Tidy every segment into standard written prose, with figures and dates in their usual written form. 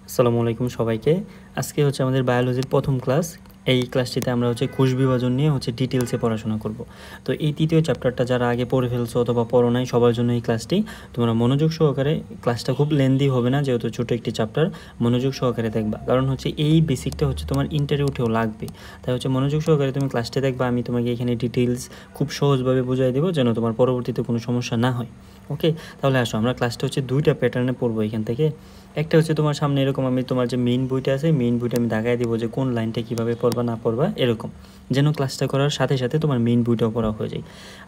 আসসালামু আলাইকুম সবাইকে। আজকে হচ্ছে আমাদের বায়োলজির প্রথম ক্লাস। এই ক্লাসটিতে আমরা হচ্ছে কোষ বিভাজন নিয়ে ডিটেলসে পড়াশোনা করব। তো এই তৃতীয় চ্যাপ্টারটা যারা আগে পড়ে ফেলছো অথবা পড়ো নাই সবার জন্য এই ক্লাসটি। তোমরা মনোযোগ সহকারে, ক্লাসটা খুব লেন্দি হবে না যেহেতু ছোটো একটি চ্যাপ্টার, মনোযোগ সহকারে দেখবা। কারণ এই বেসিকটা তোমার ইন্টারভিউতেও লাগবে। তাই মনোযোগ সহকারে তুমি ক্লাসটা দেখবা। আমি তোমাকে এখানে ডিটেলস খুব সহজভাবে বুঝিয়ে দেবো যেন তোমার পরবর্তীতে কোনো সমস্যা না হয়। ওকে, তাহলে আসো আমরা ক্লাসটা দুইটা প্যাটার্নে পড়বো এখান থেকে। একটা তোমার সামনে এরকম আমি তোমার যে মেইন বইটা আছে, মেইন বইটা আমি দেখাই দেবো যে কোন লাইনটা কীভাবে পড়বা না পড়বা, এরকম যেন ক্লাসটা করার সাথে সাথে তোমার মেইন বইটাও পড়া হয়ে যায়।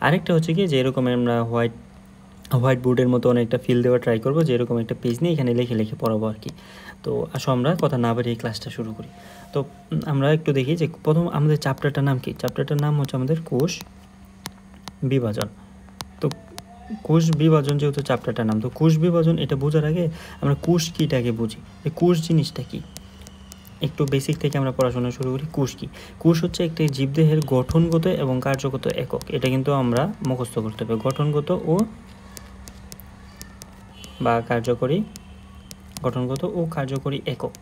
আরেকটা কি যে এরকম আমরা হোয়াইট বোর্ডের মতো অনেকটা ফিল দেওয়া ট্রাই করবো, যে এরকম একটা পেজ নিয়ে এখানে লিখে লিখে পড়াবো আর কি। তো আসো আমরা কথা না বাড়িয়ে এই ক্লাসটা শুরু করি। তো আমরা একটু দেখি যে প্রথম আমাদের চ্যাপ্টারটার নাম কি। চ্যাপ্টারটার নাম আমাদের কোষ বিভাজন। তো কোষ বিভাজন যেহেতু চ্যাপ্টারটার নাম, তো কোষ বিভাজন এটা বোঝার আগে আমরা কোষ কীটাকে বুঝি, যে কোষ জিনিসটা কি। একটু বেসিক থেকে আমরা পড়াশোনা শুরু করি। কোষ কি? কোষ হচ্ছে একটি জীবদেহের গঠনগত এবং কার্যগত একক। এটা কিন্তু আমরা মুখস্থ করতে হবে, গঠনগত ও কার্যকরী একক।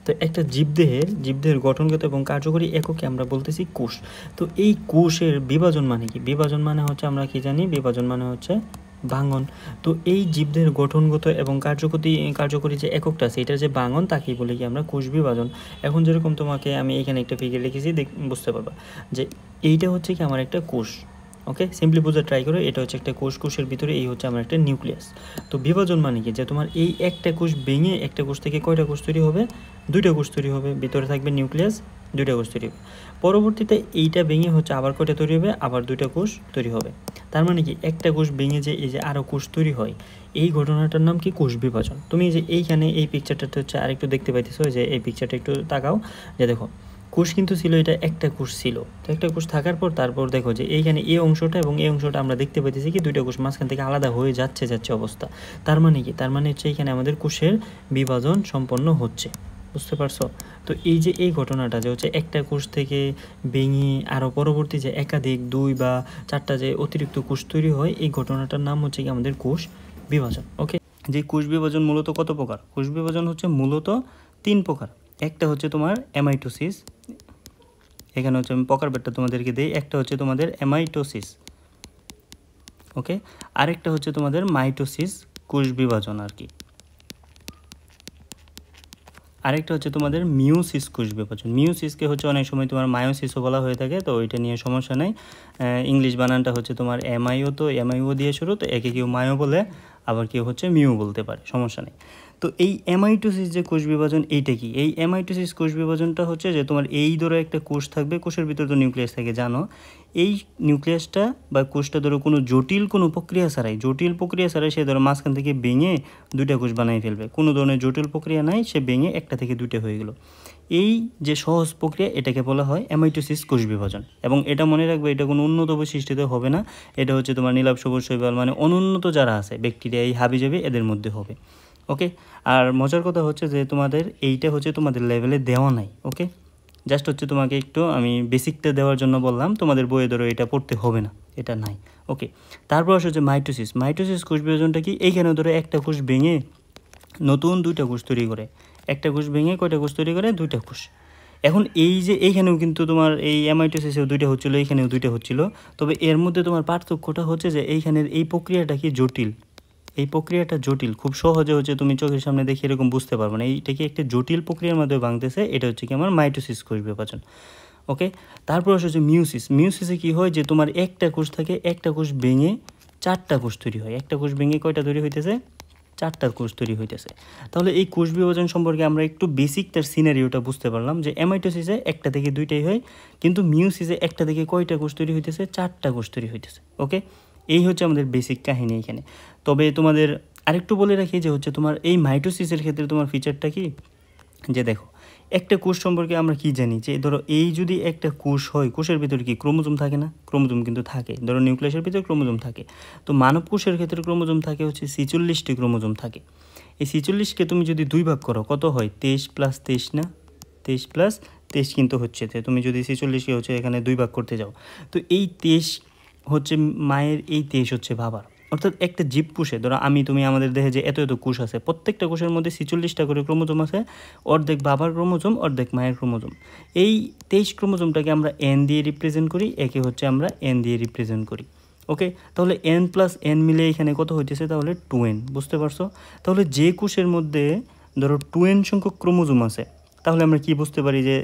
তো একটা জীবদেহের গঠনগত এবং কার্যকরী এককে আমরা বলতেছি কোষ। তো এই কোষের বিভাজন মানে কি? বিভাজন মানে আমরা কি জানি? বিভাজন মানে ভাঙন। তো এই জীবদেহের গঠনগত এবং কার্যকরী যে এককটা আছে, এটা যে ভাঙন, তাকেই বলি কি আমরা কোষ বিভাজন। এখন যেরকম তোমাকে আমি এখানে একটা ফিগার লিখেছি, বুঝতে পারবা যে এইটা কি আমার একটা কোষ। ওকে, সিম্পলি বোঝার ট্রাই করো। এটা একটা কোষ, কোষের ভিতরে এই আমার একটা নিউক্লিয়াস। তো বিভাজন মানে কি? যে তোমার এই একটা কোষ ভেঙে একটা কোষ থেকে কয়টা কোষ তৈরি হবে? দুইটা কোষ তৈরি হবে। ভিতরে থাকবে নিউক্লিয়াস, দুইটা কোষ তৈরি হবে। পরবর্তীতে এইটা ভেঙে আবার কয়টা তৈরি হবে? আবার দুইটা কোষ তৈরি হবে। তার মানে কি একটা কোষ ভেঙে যে এই যে আরও কোষ তৈরি হয়, এই ঘটনাটার নাম কি? কোষ বিভাজন। তুমি যে এইখানে এই পিকচারটাতে আরেকটু দেখতে পাইতেছো, যে এই পিকচারটা একটু তাকাও, যে দেখো কোষ কিন্তু ছিল, এটা একটা কোষ ছিল। তো একটা কোষ থাকার পর তারপর দেখো যে এইখানে এই অংশটা এবং এই অংশটা আমরা দেখতে পাইতেছি কি দুইটা কোষ মাঝখান থেকে আলাদা হয়ে যাচ্ছে অবস্থা। তার মানে কি? তার মানে এইখানে আমাদের কোষের বিভাজন সম্পন্ন হচ্ছে। বুঝতে পারছো? তো এই যে এই ঘটনাটা যে একটা কোষ থেকে ভেঙে আরও পরবর্তী যে একাধিক 2 বা 4টা যে অতিরিক্ত কোষ তৈরি হয়, এই ঘটনাটার নাম কি আমাদের কোষ বিভাজন। ওকে, যে কোষ বিভাজন মূলত কত প্রকার? কোষ বিভাজন মূলত 3 প্রকার। একটা তোমার অ্যামাইটোসিস, এখানে আমি প্রকারভেদটা তোমাদেরকে দিই। একটা তোমাদের অ্যামাইটোসিস, ওকে। আরেকটা তোমাদের মাইটোসিস, কোষ বিভাজন আর কি। আরেকটা তোমাদের মিওসিস, কোষ বিভাজন। মিওসিসকে অনেক সময় তোমার মায়োসিসও বলা হয়ে থাকে, তো ওইটা নিয়ে সমস্যা নেই। ইংলিশ বানানটা তোমার এমআইও, তো এমআইও দিয়ে শুরু, তো একে কেউ মায়ো বলে, আবার কেউ মিউ বলতে পারে, সমস্যা নেই। তো এই অ্যামাইটোসিস যে কোষ বিভাজন, এইটা কি? এই অ্যামাইটোসিস কোষ বিভাজনটা যে তোমার এই ধরো একটা কোষ থাকবে, কোষের ভিতরে তো নিউক্লিয়াস থাকে জানো। এই নিউক্লিয়াসটা বা কোষটা ধরো কোনো জটিল প্রক্রিয়া ছাড়াই সে ধরো মাঝখান থেকে ভেঙে দুইটা কোষ বানিয়ে ফেলবে। কোনো ধরনের জটিল প্রক্রিয়া নাই, সে ভেঙে একটা থেকে দুইটা হয়ে গেল। এই যে সহজ প্রক্রিয়া, এটাকে বলা হয় অ্যামাইটোসিস কোষ বিভাজন। এবং এটা মনে রাখবে, এটা কোনো উন্নত বৈশিষ্ট্যতে হবে না। এটা তোমার নীলাভ সবুজ শৈবাল, মানে অনুন্নত যারা আছে ব্যাকটেরিয়া, এই হাবিজাবি, এদের মধ্যে হবে। ওকে, আর মজার কথা যে তোমাদের এইটা তোমাদের লেভেলে দেওয়া নাই। ওকে, জাস্ট তোমাকে একটু আমি বেসিকটা দেওয়ার জন্য বললাম, তোমাদের বইয়ে ধরো এটা পড়তে হবে না, এটা নাই। ওকে, তারপর মাইটোসিস। মাইটোসিস কোষ বিভাজনটা কি? এইখানে ধরো একটা কোষ ভেঙে নতুন দুইটা কোষ তৈরি করে। একটা কোষ ভেঙে কয়টা কোষ তৈরি করে? দুইটা কোষ। এখন এই যে এইখানেও কিন্তু তোমার এই অ্যামাইটোসিসেও দুইটা হচ্ছিলো, এইখানেও দুইটা হচ্ছিলো। তবে এর মধ্যে তোমার পার্থক্যটা যে এইখানের এই প্রক্রিয়াটা কি জটিল। এই প্রক্রিয়াটা জটিল, খুব সহজে তুমি চোখের সামনে দেখে এরকম বুঝতে পারবে না এইটা কি একটা জটিল প্রক্রিয়ার মাধ্যমে ভাঙতেছে। এটা কি আমার মাইটোসিস কোষ বিভাজন। ওকে, তারপর মিওসিস। মিওসিসে কি হয়? যে তোমার একটা কোষ থাকে, একটা কোষ ভেঙে 4টা কোষ তৈরি হয়। একটা কোষ ভেঙে কয়টা তৈরি হইতেছে? 4টা কোষ তৈরি হইতেছে। তাহলে এই কোষ বিভাজন সম্পর্কে আমরা একটু বেসিক তার সিনারিওটা বুঝতে পারলাম, যে অ্যামাইটোসিসে একটা থেকে দুইটাই হয়, কিন্তু মিওসিসে একটা থেকে কয়টা কোষ তৈরি হইতেছে? 4টা কোষ তৈরি হইতেছে। ওকে, এই আমাদের বেসিক কাহিনী এখানে। তবে তোমাদের আরেকটু বলে রাখি যে তোমার এই মাইটোসিসের ক্ষেত্রে তোমার ফিচারটা কি? যে দেখো, একটা কোষ সম্পর্কে আমরা কি জানি, যে ধরো এই যদি একটা কোষ হয়, কোষের ভিতরে কি ক্রোমোজোম থাকে না? ক্রোমোজোম কিন্তু থাকে। ধরো নিউক্লিয়াসের ভিতরে ক্রোমোজোম থাকে। তো মানব কোষের ক্ষেত্রে ক্রোমোজোম থাকে 46টি ক্রোমোজোম থাকে। এই 46কে তুমি যদি 2 ভাগ করো, কত হয়? 23 + 23 না? 23 + 23 কিন্তু তুমি যদি 46কে এখানে 2 ভাগ করতে যাও, তো এই 23 মায়ের, এই 23 বাবার। অর্থাৎ একটা জীব কোষে ধরো আমি তুমি আমাদের দেহে যে এত এত কোষ আছে, প্রত্যেকটা কোষের মধ্যে 46টা করে ক্রোমোজোম আছে, অর্ধেক বাবার ক্রোমোজোম অর্ধেক মায়ের ক্রোমোজোম। এই 23 ক্রোমোজোমটাকে আমরা এন দিয়ে রিপ্রেজেন্ট করি, একে হচ্ছে আমরা এন দিয়ে রিপ্রেজেন্ট করি। ওকে, তাহলে এন প্লাস এন মিলে এখানে কত হইতেছে, তাহলে 2n। বুঝতে পারছো? তাহলে যে কোষের মধ্যে ধরো 2n সংখ্যক ক্রোমোজোম আছে, তাহলে আমরা কি বুঝতে পারি যে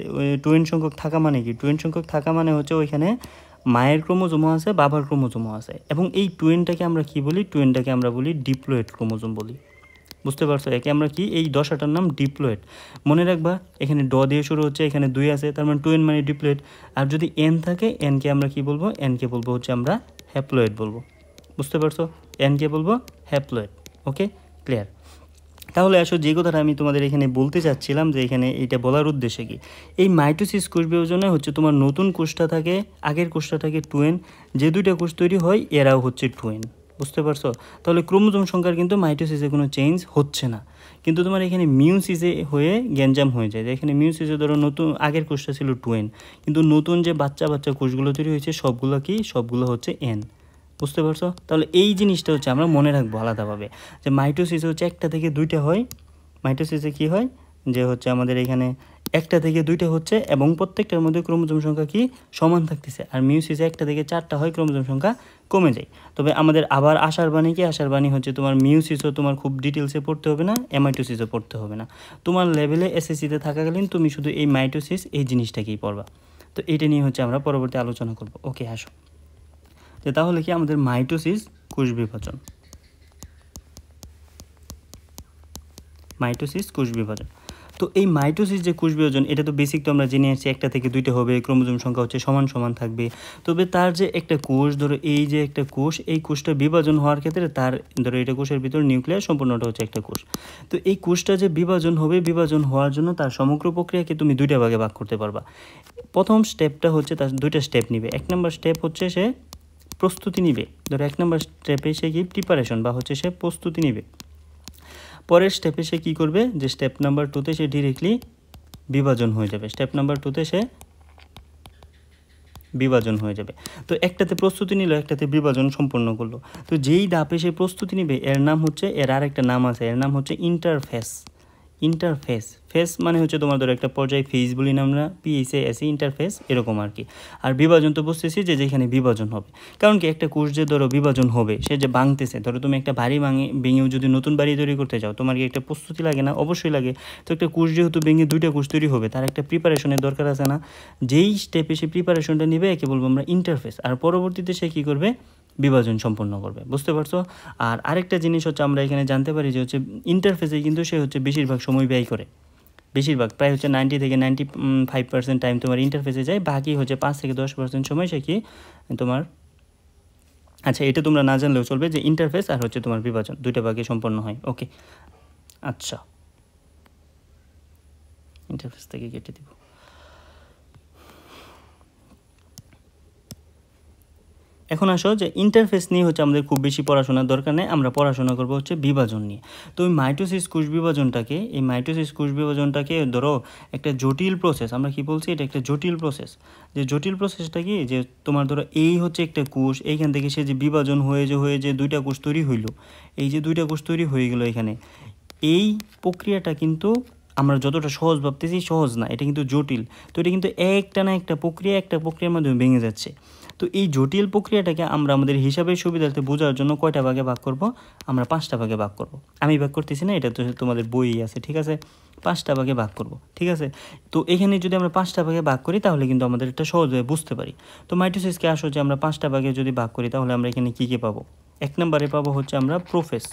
2n সংখ্যক থাকা মানে কি? 2n সংখ্যক থাকা মানে হচ্ছে ওইখানে মায়ের ক্রোমোজোমও আছে, বাবার ক্রোমোজোমও আছে, এবং এই 2nটাকে আমরা কি বলি? 2nটাকে আমরা বলি ডিপ্লয়েড ক্রোমোজোম বলি। বুঝতে পারছো? একে আমরা কি, এই দশাটার নাম ডিপ্লয়েড। মনে রাখবা এখানে ড দিয়ে শুরু হচ্ছে, এখানে 2 আছে, তার মানে 2n মানে ডিপ্লয়েড। আর যদি n থাকে, nকে আমরা কি বলবো? nকে বলবো হচ্ছে আমরা হ্যাপ্লয়েড বলবো। বুঝতে পারছো? nকে বলবো হ্যাপ্লয়েড। ওকে, ক্লিয়ার? তাহলে আসো যে কথাটা আমি তোমাদের এখানে বলতে চাচ্ছিলাম, যে এখানে এটা বলার উদ্দেশ্যে কি, এই মাইটোসিস কোষ বিভাজনে হচ্ছে তোমার নতুন কোষটা থাকে, আগের কোষটা থাকে 2n, যে দুইটা কোষ তৈরি হয় এরাও হচ্ছে 2n। বুঝতে পারছো? তাহলে ক্রোমোজোম সংখ্যার কিন্তু মাইটোসিসে কোনো চেঞ্জ হচ্ছে না, কিন্তু তোমার এখানে মিউসিসে হয়ে গ্যাঞ্জাম হয়ে যায়। এখানে মিউসিসে ধরো নতুন আগের কোষটা ছিল 2n, কিন্তু নতুন যে বাচ্চা বাচ্চা কোষগুলো তৈরি হয়েছে সবগুলো কি? সবগুলো হচ্ছে n। বুঝতে পারছো? তাহলে এই জিনিসটা হচ্ছে আমরা মনে রাখবো আলাদাভাবে, যে মাইটোসিসে হচ্ছে একটা থেকে দুইটা হয়। মাইটোসিসে কি হয়, যে হচ্ছে আমাদের এখানে একটা থেকে দুইটা হচ্ছে, এবং প্রত্যেকটার মধ্যে ক্রোমোজোম সংখ্যা কি? সমান থাকতেছে। আর মিউসিসে একটা থেকে 4টা হয়, ক্রোমোজোম সংখ্যা কমে যায়। তবে আমাদের আবার আশার বাণী কি? আশার বাণী হচ্ছে তোমার মিউসিসও তোমার খুব ডিটেলসে পড়তে হবে না, এমাইটোসিসও পড়তে হবে না। তোমার লেভেলে এসএসসিতে থাকাকালীন তুমি শুধু এই মাইটোসিস এই জিনিসটাকেই পড়বা। তো এটা নিয়ে হচ্ছে আমরা পরবর্তী আলোচনা করব। ওকে, আসো যে তাহলে কি আমাদের মাইটোসিস কোষ বিভাজন, মাইটোসিস কোষ বিভাজন। তো এই মাইটোসিস যে কোষ বিভাজন, এটা তো বেসিক তো আমরা জেনে আসছি, একটা থেকে দুইটা হবে, ক্রোমোজোম সংখ্যা হচ্ছে সমান সমান থাকবে। তবে তার যে একটা কোষ, ধরো এই যে একটা কোষ, এই কোষটা বিভাজন হওয়ার ক্ষেত্রে তার ধরো এটা কোষের ভিতর নিউক্লিয়াস, সম্পূর্ণটা হচ্ছে একটা কোষ। তো এই কোষটা যে বিভাজন হবে, বিভাজন হওয়ার জন্য তার সমগ্র প্রক্রিয়াকে তুমি দুইটা ভাগে ভাগ করতে পারবা। প্রথম স্টেপটা হচ্ছে, তার দুইটা স্টেপ নিবে। 1 নম্বর স্টেপ হচ্ছে সে প্রস্তুতি নিবে। ধরো 1 নম্বর স্টেপে সে কি? প্রিপারেশন, বা হচ্ছে সে প্রস্তুতি নিবে। পরের স্টেপে সে কী করবে, যে স্টেপ নাম্বার 2তে সে ডিরেক্টলি বিভাজন হয়ে যাবে। স্টেপ নাম্বার 2তে সে বিভাজন হয়ে যাবে। তো একটাতে প্রস্তুতি নিল, একটাতে বিভাজন সম্পন্ন করলো। তো যেই ধাপে সে প্রস্তুতি নিবে, এর নাম হচ্ছে, এর আরেকটা নাম আছে, এর নাম হচ্ছে ইন্টারফেস। ইন্টারফেস, ফেস মানে হচ্ছে তোমার ধরো একটা পর্যায়ে ফেজ বলি না আমরা, PHASE, ইন্টারফেস, এরকম আর কি। আর বিভাজন তো বুঝতেছি যে যেখানে বিভাজন হবে। কারণ কি, একটা কোষ যে ধরো বিভাজন হবে, সে যে ভাঙতেছে, ধরো তুমি একটা বাড়ি ভেঙেও যদি নতুন বাড়ি তৈরি করতে চাও, তোমার কি একটা প্রস্তুতি লাগে না? অবশ্যই লাগে। তো একটা কোষ যেহেতু ভেঙে দুইটা কোষ তৈরি হবে, তার একটা প্রিপারেশনের দরকার আছে না? যেই স্টেপে সে প্রিপারেশনটা নেবে, একে বলবো আমরা ইন্টারফেস। আর পরবর্তীতে সে কী করবে? বিভাজন সম্পন্ন করবে। বুঝতে পারছো? আর আরেকটা জিনিস হচ্ছে আমরা এখানে জানতে পারি যে হচ্ছে ইন্টারফেসে কিন্তু সে হচ্ছে বেশিরভাগ সময় ব্যয় করে। বেশিরভাগ প্রায় হচ্ছে 90 থেকে 95% টাইম তোমার ইন্টারফেসে যায়, বাকি হচ্ছে 5 থেকে 10% সময় সে কি তোমার, আচ্ছা এটা তোমরা না জানলেও চলবে, যে ইন্টারফেস আর হচ্ছে তোমার বিভাজন দুইটা ভাগে সম্পন্ন হয়। ওকে, আচ্ছা ইন্টারফেস থেকে কেটে দিব। এখন আসো যে ইন্টারফেস নিয়ে হচ্ছে আমাদের খুব বেশি পড়াশোনার দরকার নেই, আমরা পড়াশোনা করবো হচ্ছে বিভাজন নিয়ে। তো ওই মাইটোসিস কোষ বিভাজনটাকে, এই মাইটোসিস কোষ বিভাজনটাকে ধরো একটা জটিল প্রসেস, আমরা কি বলছি, এটা একটা জটিল প্রসেস। যে জটিল প্রসেসটা কি, যে তোমার ধরো এই হচ্ছে একটা কোষ, এইখান থেকে সে যে বিভাজন হয়ে যে দুইটা কোষ তৈরি হইলো, এই যে দুইটা কোষ তৈরি হয়ে গেলো এখানে, এই প্রক্রিয়াটা কিন্তু আমরা যতটা সহজ ভাবতেছি সহজ না, এটা কিন্তু জটিল। তো এটা কিন্তু একটা না একটা প্রক্রিয়া, একটা প্রক্রিয়ার মাধ্যমে ভেঙে যাচ্ছে। তো এই জটিল প্রক্রিয়াটাকে আমরা আমাদের হিসাবের সুবিধার্থে বোঝার জন্য কয়টা ভাগে ভাগ করব? আমরা 5টা ভাগে ভাগ করব। আমি ভাগ করতেছি না, এটা তো তোমাদের বই আছে, ঠিক আছে? 5টা ভাগে ভাগ করব, ঠিক আছে? তো এখানে যদি আমরা 5টা ভাগে ভাগ করি, তাহলে কিন্তু আমাদের এটা সহজে বুঝতে পারি। তো মাইটোসিসকে আসো যে আমরা 5টা ভাগে যদি ভাগ করি, তাহলে আমরা এখানে কী কী পাবো? 1 নম্বরে পাবো হচ্ছে আমরা প্রোফেস।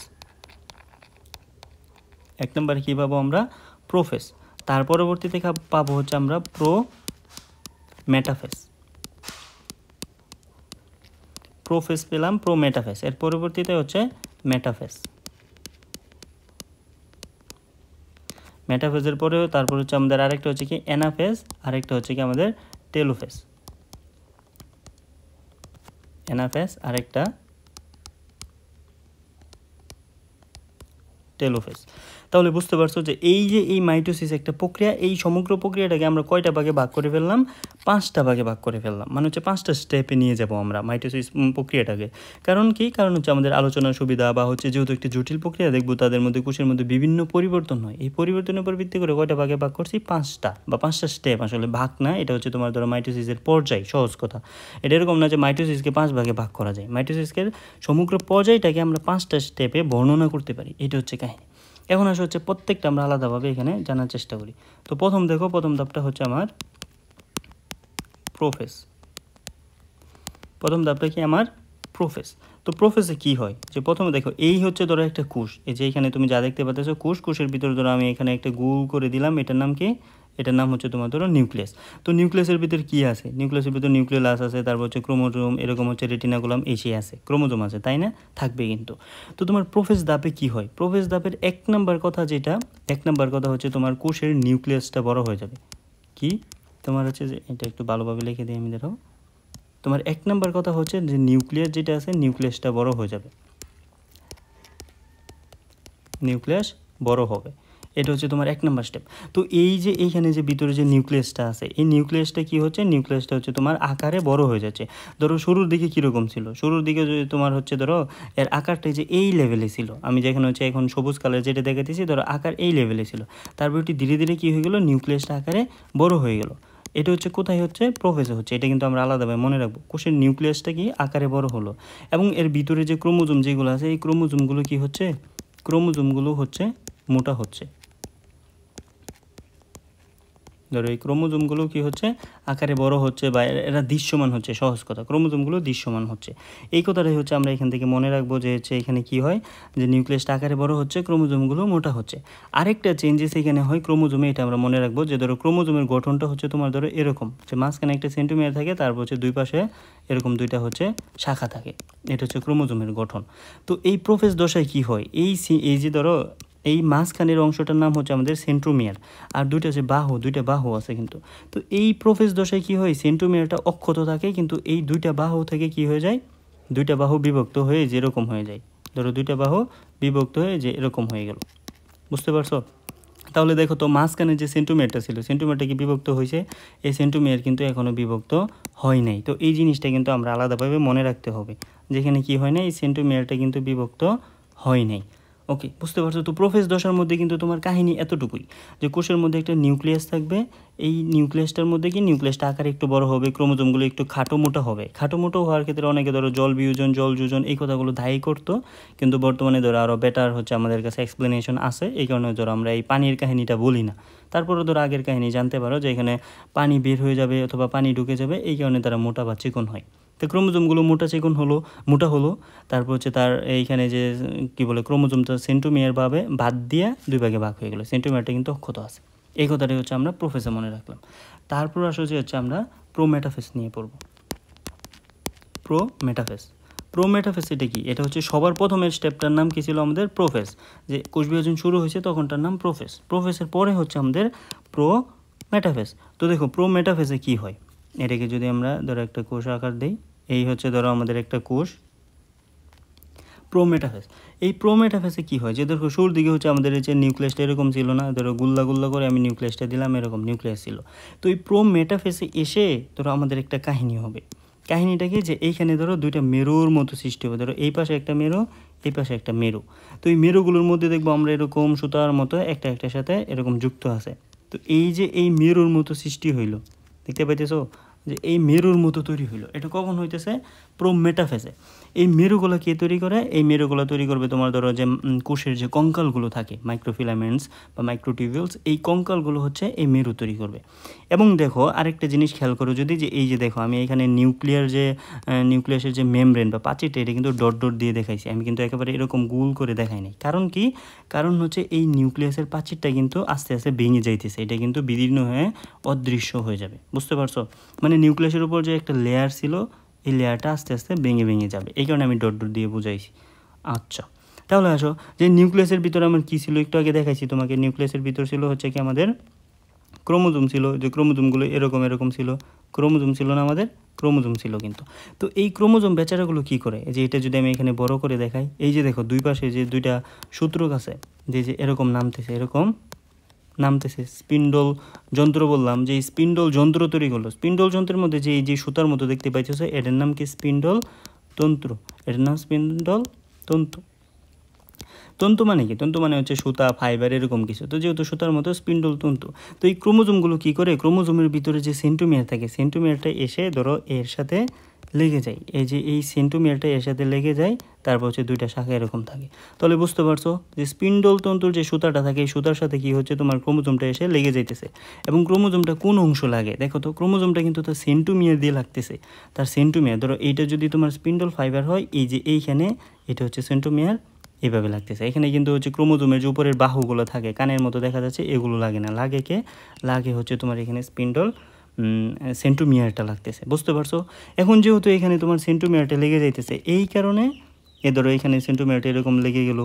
1 নম্বরে কী পাবো আমরা? প্রোফেস। তার পরবর্তীতে পাবো হচ্ছে আমরা মেটাফেস। প্রোফেস পেলাম, মেটাফেস, এর পরবর্তীতে হচ্ছে মেটাফেস। মেটাফেসের পরেও তারপর হচ্ছে আমাদের আরেকটা হচ্ছে কি অ্যানাফেস, আরেকটা হচ্ছে কি আমাদের টেলোফেস। অ্যানাফেস আরেকটা টেলোফেস। তাহলে বুঝতে পারছো যে এই মাইটোসিস একটা প্রক্রিয়া, এই সমগ্র প্রক্রিয়াটাকে আমরা কয়টা ভাগে ভাগ করে ফেললাম, 5টা ভাগে ভাগ করে ফেললাম, মানে হচ্ছে 5টা স্টেপে নিয়ে যাব আমরা মাইটোসিস প্রক্রিয়াটাকে। কারণ কি, কারণ হচ্ছে আমাদের আলোচনার সুবিধা, বা হচ্ছে যেহেতু একটি জটিল প্রক্রিয়া দেখবো, তাদের মধ্যে কোষের মধ্যে বিভিন্ন পরিবর্তন হয়, এই পরিবর্তনের উপর ভিত্তি করে কয়টা ভাগে ভাগ করছি, 5টা, বা 5টা স্টেপ, আসলে ভাগ না, এটা হচ্ছে তোমার ধরো মাইটোসিসের পর্যায়, সহজ কথা। এটা এরকম না যে মাইটোসিসকে 5 ভাগে ভাগ করা যায়, মাইটোসিসের সমগ্র পর্যায়টাকে আমরা 5টা স্টেপে বর্ণনা করতে পারি, এটা হচ্ছে কাহিনী। এখন আসলে হচ্ছে প্রত্যেকটা আমরা আলাদাভাবে এখানে জানার চেষ্টা করি। তো প্রথম দেখো, প্রথম ধাপটা হচ্ছে আমার প্রোফেজ। প্রথম ধাপটা কি আমার প্রোফেজ। তো প্রোফেজে কি হয়, যে প্রথমে দেখো এই হচ্ছে ধরো একটা কোষ, এই যে এখানে তুমি যা দেখতে পাচ্ছ কোষ, কোষের ভিতরে ধরো আমি এখানে একটা গোল করে দিলাম, এটার নাম কি, এটার নাম হচ্ছে তোমার ধরো নিউক্লিয়াস। তো নিউক্লিয়াসের ভিতরে কি আছে, নিউক্লিয়াসের ভিতরে নিউক্লিয়াস আছে, তারপর হচ্ছে ক্রোমোজোম, এরকম হচ্ছে রেটিনাকুলাম, এসে আছে, ক্রোমোজোম আছে, তাই না, থাকবে কিন্তু। তো তোমার প্রোফেজ ধাপে কি হয়, প্রোফেজ ধাপের 1 নাম্বার কথা যেটা, 1 নাম্বার কথা হচ্ছে তোমার কোষের নিউক্লিয়াসটা বড় হয়ে যাবে। কি তোমার হচ্ছে যে এটা একটু ভালোভাবে লিখে দিই আমি, দেখো তোমার 1 নাম্বার কথা হচ্ছে যে নিউক্লিয়াস যেটা আছে, নিউক্লিয়াসটা বড় হয়ে যাবে, নিউক্লিয়াস বড় হবে, এটা হচ্ছে তোমার 1 নাম্বার স্টেপ। তো এই যে এইখানে যে ভিতরে যে নিউক্লিয়াসটা আছে, এই নিউক্লিয়াসটা কি হচ্ছে, নিউক্লিয়াসটা হচ্ছে তোমার আকারে বড় হয়ে যাচ্ছে। ধরো শুরুর দিকে কীরকম ছিল, শুরুর দিকে যদি তোমার হচ্ছে ধরো এর আকারটা যে এই লেভেলে ছিল, আমি যেখানে হচ্ছে এখন সবুজ কালার যেটা দেখাতেছি, ধরো আকার এই লেভেলে ছিল, তারপর এটি ধীরে ধীরে কী হয়ে গেলো, নিউক্লিয়াসটা আকারে বড় হয়ে গেল। এটা হচ্ছে কোথায় হচ্ছে, প্রোফেজে হচ্ছে, এটা কিন্তু আমরা আলাদাভাবে মনে রাখবো, কোষের নিউক্লিয়াসটা কি আকারে বড় হলো, এবং এর ভিতরে যে ক্রোমোজোম যেগুলো আছে, এই ক্রোমোজোমগুলো কি হচ্ছে, ক্রোমোজোমগুলো হচ্ছে মোটা হচ্ছে। ধরো এই ক্রোমোজোমগুলো কি হচ্ছে, আকারে বড় হচ্ছে, বা এরা দৃশ্যমান হচ্ছে, সহজ কথা, ক্রোমোজোমগুলো দৃশ্যমান হচ্ছে। এই কথাটাই হচ্ছে আমরা এখান থেকে মনে রাখবো, যে হচ্ছে এখানে কি হয়, যে নিউক্লিয়াসটা আকারে বড় হচ্ছে, ক্রোমোজোমগুলো মোটা হচ্ছে। আরেকটা চেঞ্জেস এখানে হয় ক্রোমোজোমে, এটা আমরা মনে রাখবো, যে ধরো ক্রোমোজোমের গঠনটা হচ্ছে তোমার ধরো এরকম, যে মাঝখানে একটা সেন্টিমিটার থাকে, তারপর হচ্ছে দুই পাশে এরকম দুইটা হচ্ছে শাখা থাকে, এটা হচ্ছে ক্রোমোজোমের গঠন। তো এই প্রোফেজ দশায় কি হয়, এই যে ধরো এই মাঝখানের অংশটার নাম হচ্ছে আমাদের সেন্ট্রোমিয়ার, আর দুইটা বাহু আছে কিন্তু। তো এই প্রোফেজ দশায় কি হয়, সেন্ট্রোমিয়ারটা অক্ষত থাকে, কিন্তু এই দুইটা বাহু থেকে কি হয়ে যায়, দুইটা বাহু বিভক্ত হয়ে যেরকম হয়ে যায়, ধরো দুইটা বাহু বিভক্ত হয়ে যে এরকম হয়ে গেল, বুঝতে পারছো। তাহলে দেখো তো মাঝখানে যে সেন্ট্রোমিয়ারটা ছিল, সেন্ট্রোমিয়ারটা কি বিভক্ত হয়েছে, এই সেন্ট্রোমিয়ার কিন্তু এখনও বিভক্ত হয় নাই। তো এই জিনিসটা কিন্তু আমরা আলাদাভাবে মনে রাখতে হবে, যেখানে কি হয় না, এই সেন্ট্রোমিয়ারটা কিন্তু বিভক্ত হয় নাই। ওকে, বুঝতে পারছো। তো প্রোফেজ দশার মধ্যে কিন্তু তোমার কাহিনী এতটুকুই, যে কোষের মধ্যে একটা নিউক্লিয়াস থাকবে, এই নিউক্লিয়াসটার মধ্যে কি নিউক্লিয়াসটা আকারে একটু বড় হবে, ক্রোমোজোমগুলো একটু খাটো মোটো হবে। খাটো মোটো হওয়ার ক্ষেত্রে অনেকে ধরো জল বিয়োজন, জল যোজন এই কথাগুলো দায়ী করতো, কিন্তু বর্তমানে ধরো আরও বেটার হচ্ছে আমাদের কাছে এক্সপ্লেনেশন আছে, এই কারণে ধরো আমরা এই পানির কাহিনীটা বলি না। তারপরে ধরো আগের কাহিনী জানতে পারো, যে এখানে পানি বের হয়ে যাবে অথবা পানি ঢুকে যাবে, এই কারণে তারা মোটা বা চিকন হয়। তো ক্রোমোজোমগুলো মোটা হলো, তারপর হচ্ছে তার এইখানে যে কী বলে, ক্রোমোজোমটা সেন্ট্রোমিয়ার ভাবে বাদ দিয়ে দুই ভাগে ভাগ হয়ে গেলো, সেন্ট্রোমিয়ারটা কিন্তু অক্ষত আছে। এই কথাটাই হচ্ছে আমরা প্রোফেজে মনে রাখলাম। তারপর আসলে হচ্ছে আমরা প্রোমেটাফেজ নিয়ে পড়ব। প্রোমেটাফেজ এটা কি, এটা হচ্ছে সবার প্রথমের স্টেপটার নাম কী ছিল আমাদের, প্রোফেজ। যে কোষ বিভাজন শুরু হয়েছে তখনটার নাম প্রোফেজ, প্রোফেজের পরে হচ্ছে আমাদের প্রোমেটাফেজ। তো দেখো প্রোমেটাফেজে কী হয়, এটাকে যদি আমরা ধরো একটা কোষ আকার দিই, এই হচ্ছে ধরো আমাদের একটা কোষ, প্রোমেটাফেজ। এই প্রোমেটাফেজে কী হয়, যে ধরো শুরুর দিকে হচ্ছে আমাদের এই যে নিউক্লিয়াসটা এরকম ছিল না, ধরো গুল্লা গুল্লা করে আমি নিউক্লিয়াসটা দিলাম, এরকম নিউক্লিয়াস ছিল। তো এই প্রোমেটাফেজে এসে ধরো আমাদের একটা কাহিনী হবে। কাহিনীটা কি, যে এইখানে ধরো দুইটা মেরুর মতো সৃষ্টি হবে, ধরো এই পাশে একটা মেরু, এই পাশে একটা মেরু। তো এই মেরুগুলোর মধ্যে দেখবো আমরা এরকম সুতার মতো একটা একটার সাথে এরকম যুক্ত আছে। তো এই যে এই মেরুর মতো সৃষ্টি হইল, দেখতে পাইতেছো, যে এই মেরুর মতো তৈরি হইলো, এটা কখন হইতেছে, প্রোমেটাফেজে। এই মেরুগুলো কে তৈরি করে, এই মেরুগুলো তৈরি করবে তোমার ধরো যে কোষের যে কঙ্কালগুলো থাকে, মাইক্রোফিলামেন্টস বা মাইক্রোটিউবিউলস, এই কঙ্কালগুলো হচ্ছে এই মেরু তৈরি করবে। এবং দেখো আরেকটা জিনিস খেয়াল করো, যদি যে এই যে দেখো আমি এখানে নিউক্লিয়াসের যে মেমব্রেন বা প্রাচীরটা, এটা কিন্তু ডট ডট দিয়ে দেখাইছি, আমি কিন্তু একেবারে এরকম গোল করে দেখাই নাই। কারণ কি, কারণ হচ্ছে এই নিউক্লিয়াসের প্রাচীরটা কিন্তু আস্তে আস্তে ভেঙে যাইতেছে, এটা কিন্তু বিদীর্ণ হয়ে অদৃশ্য হয়ে যাবে, বুঝতে পারছো। মানে নিউক্লিয়াসের উপর যে একটা লেয়ার ছিল, এই লেয়ারটা আস্তে আস্তে ভেঙে যাবে, এই কারণে আমি ডট ডট দিয়ে বুঝাইছি। আচ্ছা, তাহলে আসো যে নিউক্লিয়াসের ভিতরে আমার কী ছিল, একটু আগে দেখাইছি তোমাকে, নিউক্লিয়াসের ভিতর ছিল হচ্ছে কি আমাদের ক্রোমোজোম ছিল, যে ক্রোমোজোমগুলো এরকম এরকম ছিল, ক্রোমোজোম ছিল না আমাদের, ক্রোমোজোম ছিল কিন্তু। তো এই ক্রোমোজোম বেচারাগুলো কী করে, যে এটা যদি আমি এখানে বড় করে দেখাই, এই যে দেখো দুই পাশে যে দুইটা সূত্রক আছে, যে এরকম নামতেছে, এরকম নামতেছে, স্পিন্ডল যন্ত্র বললাম, যে স্পিন্ডল যন্ত্র তৈরি করলো। স্পিন্ডল যন্ত্রের মধ্যে যে এই যে সুতার মতো দেখতে পাইতেছে, এটার নাম কি, স্পিন্ডল তন্তু। এটার নাম স্পিন্ডল তন্তু। তন্তু মানে কি, তন্তু মানে হচ্ছে সুতা, ফাইবার, এরকম কিছু। তো যেহেতু সুতার মতো, স্পিন্ডল তন্তু। তো এই ক্রোমোজোমগুলো কী করে, ক্রোমোজোমের ভিতরে যে সেন্টোমিয়ার থাকে, সেন্টোমিয়ারটা এসে ধরো এর সাথে লেগে যায়, এই যে এই সেন্টোমিয়ারটা এর সাথে লেগে যায়, তারপর হচ্ছে দুইটা শাখা এরকম থাকে। তাহলে বুঝতে পারছো যে স্পিন্ডল তন্তুর যে সুতাটা থাকে, এই সুতার সাথে কি হচ্ছে, তোমার ক্রোমোজোমটা এসে লেগে যাইতেছে। এবং ক্রোমোজোমটা কোন অংশ লাগে দেখো তো, ক্রোমোজোমটা কিন্তু তার সেন্টোমিয়ার দিয়ে লাগতেছে। তার সেন্টোমিয়ার ধরো এইটা যদি তোমার স্পিন্ডল ফাইবার হয়, এই যে এইখানে এটা হচ্ছে সেন্টোমিয়ার, এইভাবে লাগতেছে। এখানে কিন্তু হচ্ছে ক্রোমোজোমের যে উপরের বাহুগুলো থাকে, কানের মতো দেখা যাচ্ছে, এগুলো লাগে না, লাগে কে, লাগে হচ্ছে তোমার এখানে স্পিন্ডল সেন্টোমিয়ারটা লাগতেছে। বুঝতে পারছো? এখন যেহেতু এখানে তোমার সেন্টোমিয়ারটা লেগে যাইতেছে, এই কারণে ধরো এখানে সেন্টোমিয়ারটা এরকম লেগে গেল,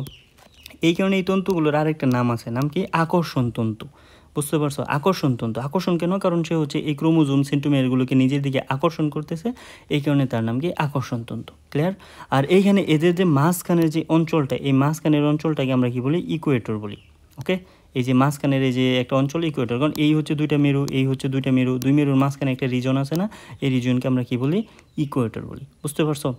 এই কারণে এই তন্তুগুলোর আরেকটা নাম আছে, নাম কি, আকর্ষণ তন্তু। বুঝতে পারছো? আকর্ষণ তন্তু। আকর্ষণ কেন, কারণ সে হচ্ছে এই ক্রোমোজোম সেন্টোমিয়ারগুলোকে নিজের দিকে আকর্ষণ করতেছে, এই কারণে তার নাম কি, আকর্ষণ তন্তু। ক্লিয়ার? আর এইখানে এদের যে মাঝখানের যে অঞ্চলটা, এই মাঝখানের অঞ্চলটাকে আমরা কি বলি, ইকুয়েটর বলি। ওকে, এই যে মাঝখানের এই যে একটা অঞ্চল, ইকুয়েটর। কারণ এই হচ্ছে দুইটা মেরু, এই হচ্ছে দুইটা মেরু, দুই মেরুর মাঝখানে একটা রিজন আছে না, এই রিজনকে আমরা কি বলি, ইকুয়েটর বলি। বুঝতে পারছো?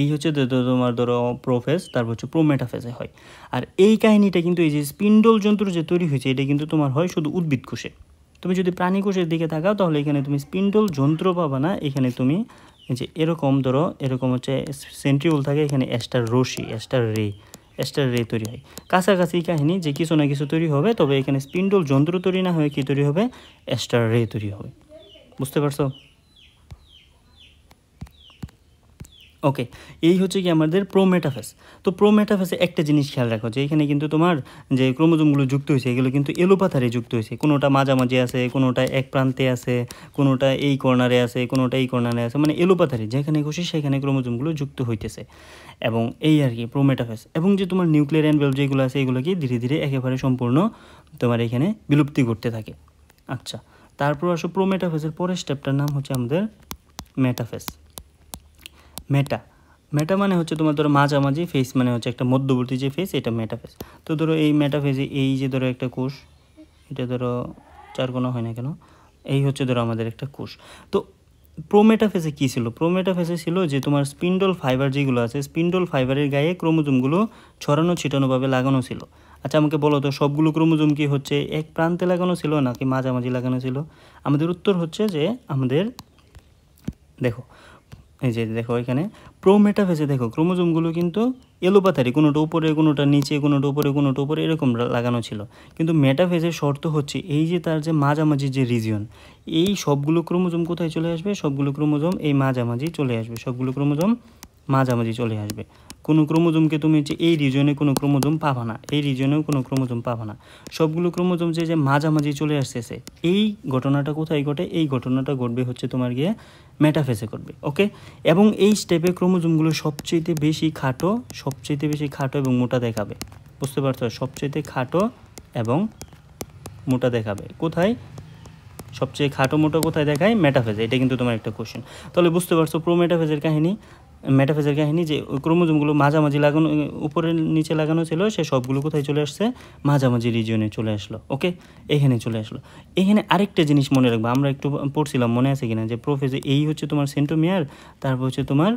এই হচ্ছে তোমার ধরো প্রোফেজ, তারপর হচ্ছে প্রোমেটাফেজে হয়। আর এই কাহিনীটা কিন্তু এই যে স্পিন্ডল যন্ত্র যে তৈরি হয়েছে, এটা কিন্তু তোমার হয় শুধু উদ্ভিদ কোষে। তুমি যদি প্রাণী কোষের দিকে তাকাও, তাহলে এখানে তুমি স্পিন্ডল যন্ত্র পাবা না। এখানে তুমি যে এরকম ধরো, এরকম হচ্ছে সেন্ট্রিওল থাকে, এখানে এস্টার রশ্মি, এস্টার রে তৈরি হয়। কাছাকাছি কাহিনী, যে কিছু না কিছু তৈরি হবে, তবে এখানে স্পিন্ডল যন্ত্র তৈরি না হয়ে কি তৈরি হবে, এস্টার রে তৈরি হবে। বুঝতে পারছো? ওকে, এই হচ্ছে কি আমাদের প্রোমেটাফেজ। তো প্রোমেটাফেজে একটা জিনিস খেয়াল রাখো, যে এখানে কিন্তু তোমার যে ক্রোমোজোমগুলো যুক্ত হয়েছে, এগুলো কিন্তু এলোপাথারে যুক্ত হয়েছে। কোনোটা মাঝামাঝি আছে, কোনোটা এক প্রান্তে আছে, কোনোটা এই কর্নারে আছে, কোনোটা এই কর্নারে আছে, মানে এলোপাথারে যেখানে খুশি সেখানে ক্রোমোজোমগুলো যুক্ত হইতেছে। এবং এই আর কি প্রোমেটাফেজ। এবং যে তোমার নিউক্লিয়ার এনভেলপ যেগুলো আছে, এগুলো কি ধীরে ধীরে একেবারে সম্পূর্ণ তোমার এখানে বিলুপ্তি করতে থাকে। আচ্ছা, তারপর আসো প্রোমেটাফেজের পরের স্টেপটার নাম হচ্ছে আমাদের মেটাফেজ। মেটা মানে হচ্ছে তোমার ধরো মাঝামাঝি, ফেস মানে হচ্ছে একটা মধ্যবর্তী যে ফেস, এটা মেটাফেজ। তো ধরো এই মেটাফেজে এই যে ধরো একটা কোষ, এটা ধরো চার কোণা হয় না কেন, এই হচ্ছে ধরো আমাদের একটা কোষ। তো প্রোমেটাফেজে কী ছিল, প্রোমেটাফেজে ছিল যে তোমার স্পিন্ডল ফাইবার যেগুলো আছে, স্পিন্ডল ফাইবারের গায়ে ক্রোমোজোমগুলো ছড়ানো ছিটানোভাবে লাগানো ছিল। আচ্ছা, আমাকে বলো তো, সবগুলো ক্রোমোজোম কি হচ্ছে এক প্রান্তে লাগানো ছিল নাকি মাঝামাঝি লাগানো ছিল? আমাদের উত্তর হচ্ছে যে আমাদের, দেখো এই যে দেখো এখানে প্রোমেটাফেজে দেখো ক্রোমোজোমগুলো কিন্তু এলোপাথারি, কোনোটা উপরে, কোনোটা নিচে, কোনোটা উপরে, কোনোটা উপরে, এরকম লাগানো ছিল। কিন্তু মেটাফেজের শর্ত হচ্ছে এই যে তার যে মাঝামাঝি যে রিজিয়ন, এই সবগুলো ক্রোমোজোম কোথায় চলে আসবে, সবগুলো ক্রোমোজোম এই মাঝামাঝি চলে আসবে, সবগুলো ক্রোমোজোম মাঝামাঝি চলে আসবে। কোনো ক্রোমোজোমকে তুমি যে এই রিজনে কোনো ক্রোমোজোম পাবা না, এই রিজনেও কোনো ক্রোমোজোম পাবা না, সবগুলো ক্রোমোজোম যে মাঝামাঝি চলে আসতেছে, এই ঘটনাটা কোথায় ঘটে, এই ঘটনাটা ঘটবে হচ্ছে তোমার গিয়ে মেটাফেজে করবে। ওকে, এবং এই স্টেপে ক্রোমোজোমগুলো সবচেয়ে বেশি খাটো এবং মোটা দেখাবে। বুঝতে পারছো? সবচেয়ে খাটো এবং মোটা দেখাবে কোথায়, সবচেয়ে খাটো মোটা কোথায় দেখায়, মেটাফেজে। এটা কিন্তু তোমার একটা কোশ্চেন। তাহলে বুঝতে পারছো মেটাফেজের কাহিনী, যে ক্রোমোজোমগুলো মাঝামাঝি লাগানো, উপরে নিচে লাগানো ছিল, সে সবগুলো কোথায় চলে আসছে, মাঝামাঝি রিজিয়নে চলে আসলো। ওকে, এখানে চলে আসলো। এখানে আরেকটা জিনিস মনে রাখবা, আমরা একটু পড়ছিলাম, মনে আছে কিনা, যে প্রোফেজে এই হচ্ছে তোমার সেন্টোমিয়ার, তারপর হচ্ছে তোমার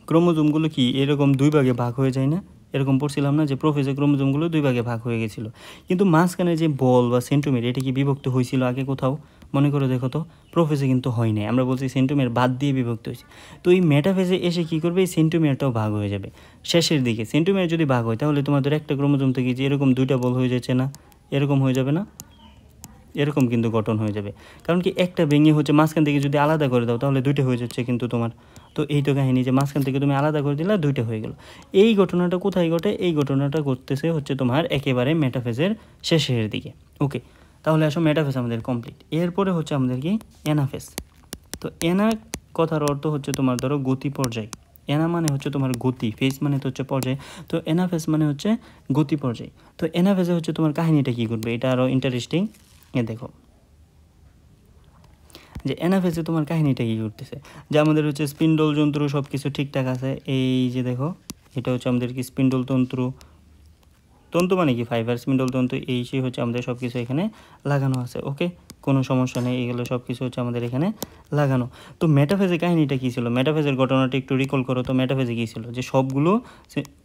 ক্রোমোজোমগুলো কি এরকম দুই ভাগে ভাগ হয়ে যায় না, এরকম পড়ছিলাম না, যে প্রোফেজে ক্রোমোজোমগুলো দুই ভাগে ভাগ হয়ে গেছিলো। কিন্তু মাঝখানে যে বল বা সেন্টোমিয়ার, এটা কি বিভক্ত হয়েছিল আগে কোথাও? মনে করে দেখো তো, প্রোফেজে কিন্তু হয় নাই, আমরা বলছি সেন্টোমিয়ার বাদ দিয়ে বিভক্ত হয়েছে। তো এই মেটাফেজে এসে কী করবে, এই সেন্টোমিয়ারটাও ভাগ হয়ে যাবে শেষের দিকে। সেন্টোমিয়ার যদি ভাগ হয়, তাহলে তোমাদের একটা ক্রোমোজোম থেকে যে এরকম দুইটা বল হয়ে যাচ্ছে না, এরকম হয়ে যাবে না, এরকম কিন্তু গঠন হয়ে যাবে। কারণ কি, একটা ভেঙে হচ্ছে মাঝখান থেকে যদি আলাদা করে দাও, তাহলে দুইটা হয়ে যাচ্ছে কিন্তু তোমার। তো এই তো কাহিনী, যে মাঝখান থেকে তুমি আলাদা করে দিলা, দুইটা হয়ে গেল। এই ঘটনাটা কোথায় ঘটে, এই ঘটনাটা ঘটতেছে হচ্ছে তোমার একেবারে মেটাফেজের শেষের দিকে। ওকে, তাহলে আসো মেটাফেজ আমাদের কমপ্লিট। এরপরে হচ্ছে আমাদের কি অ্যানাফেজ। তো অ্যানা কথার অর্থ হচ্ছে তোমার ধরো গতি পর্যায়। অ্যানা মানে হচ্ছে তোমার গতি, ফেজ মানে তো হচ্ছে পর্যায়, তো অ্যানাফেজ মানে হচ্ছে গতি পর্যায়। তো অ্যানাফেজে হচ্ছে তোমার কাহিনীটা কী করবে, এটা আরও ইন্টারেস্টিং। দেখো যে অ্যানাফেজে তোমার কাহিনীটা কী করতেছে, যে আমাদের হচ্ছে স্পিন্ডল যন্ত্র সব কিছু ঠিকঠাক আছে, এই যে দেখো এটা হচ্ছে আমাদের কি স্পিন্ডল তন্তু, তন্তু মানে কি ফাইবার, স্পিন্ডল তন্তু, এই সেই হচ্ছে আমাদের সব কিছু এখানে লাগানো আছে। ওকে, কোনো সমস্যা নেই, এগুলো সব কিছু হচ্ছে আমাদের এখানে লাগানো। তো মেটাফেজের কাহিনীটা কী ছিল, মেটাফেজের ঘটনাটা একটু রিকল করো তো। মেটাফেজে কী ছিল, যে সবগুলো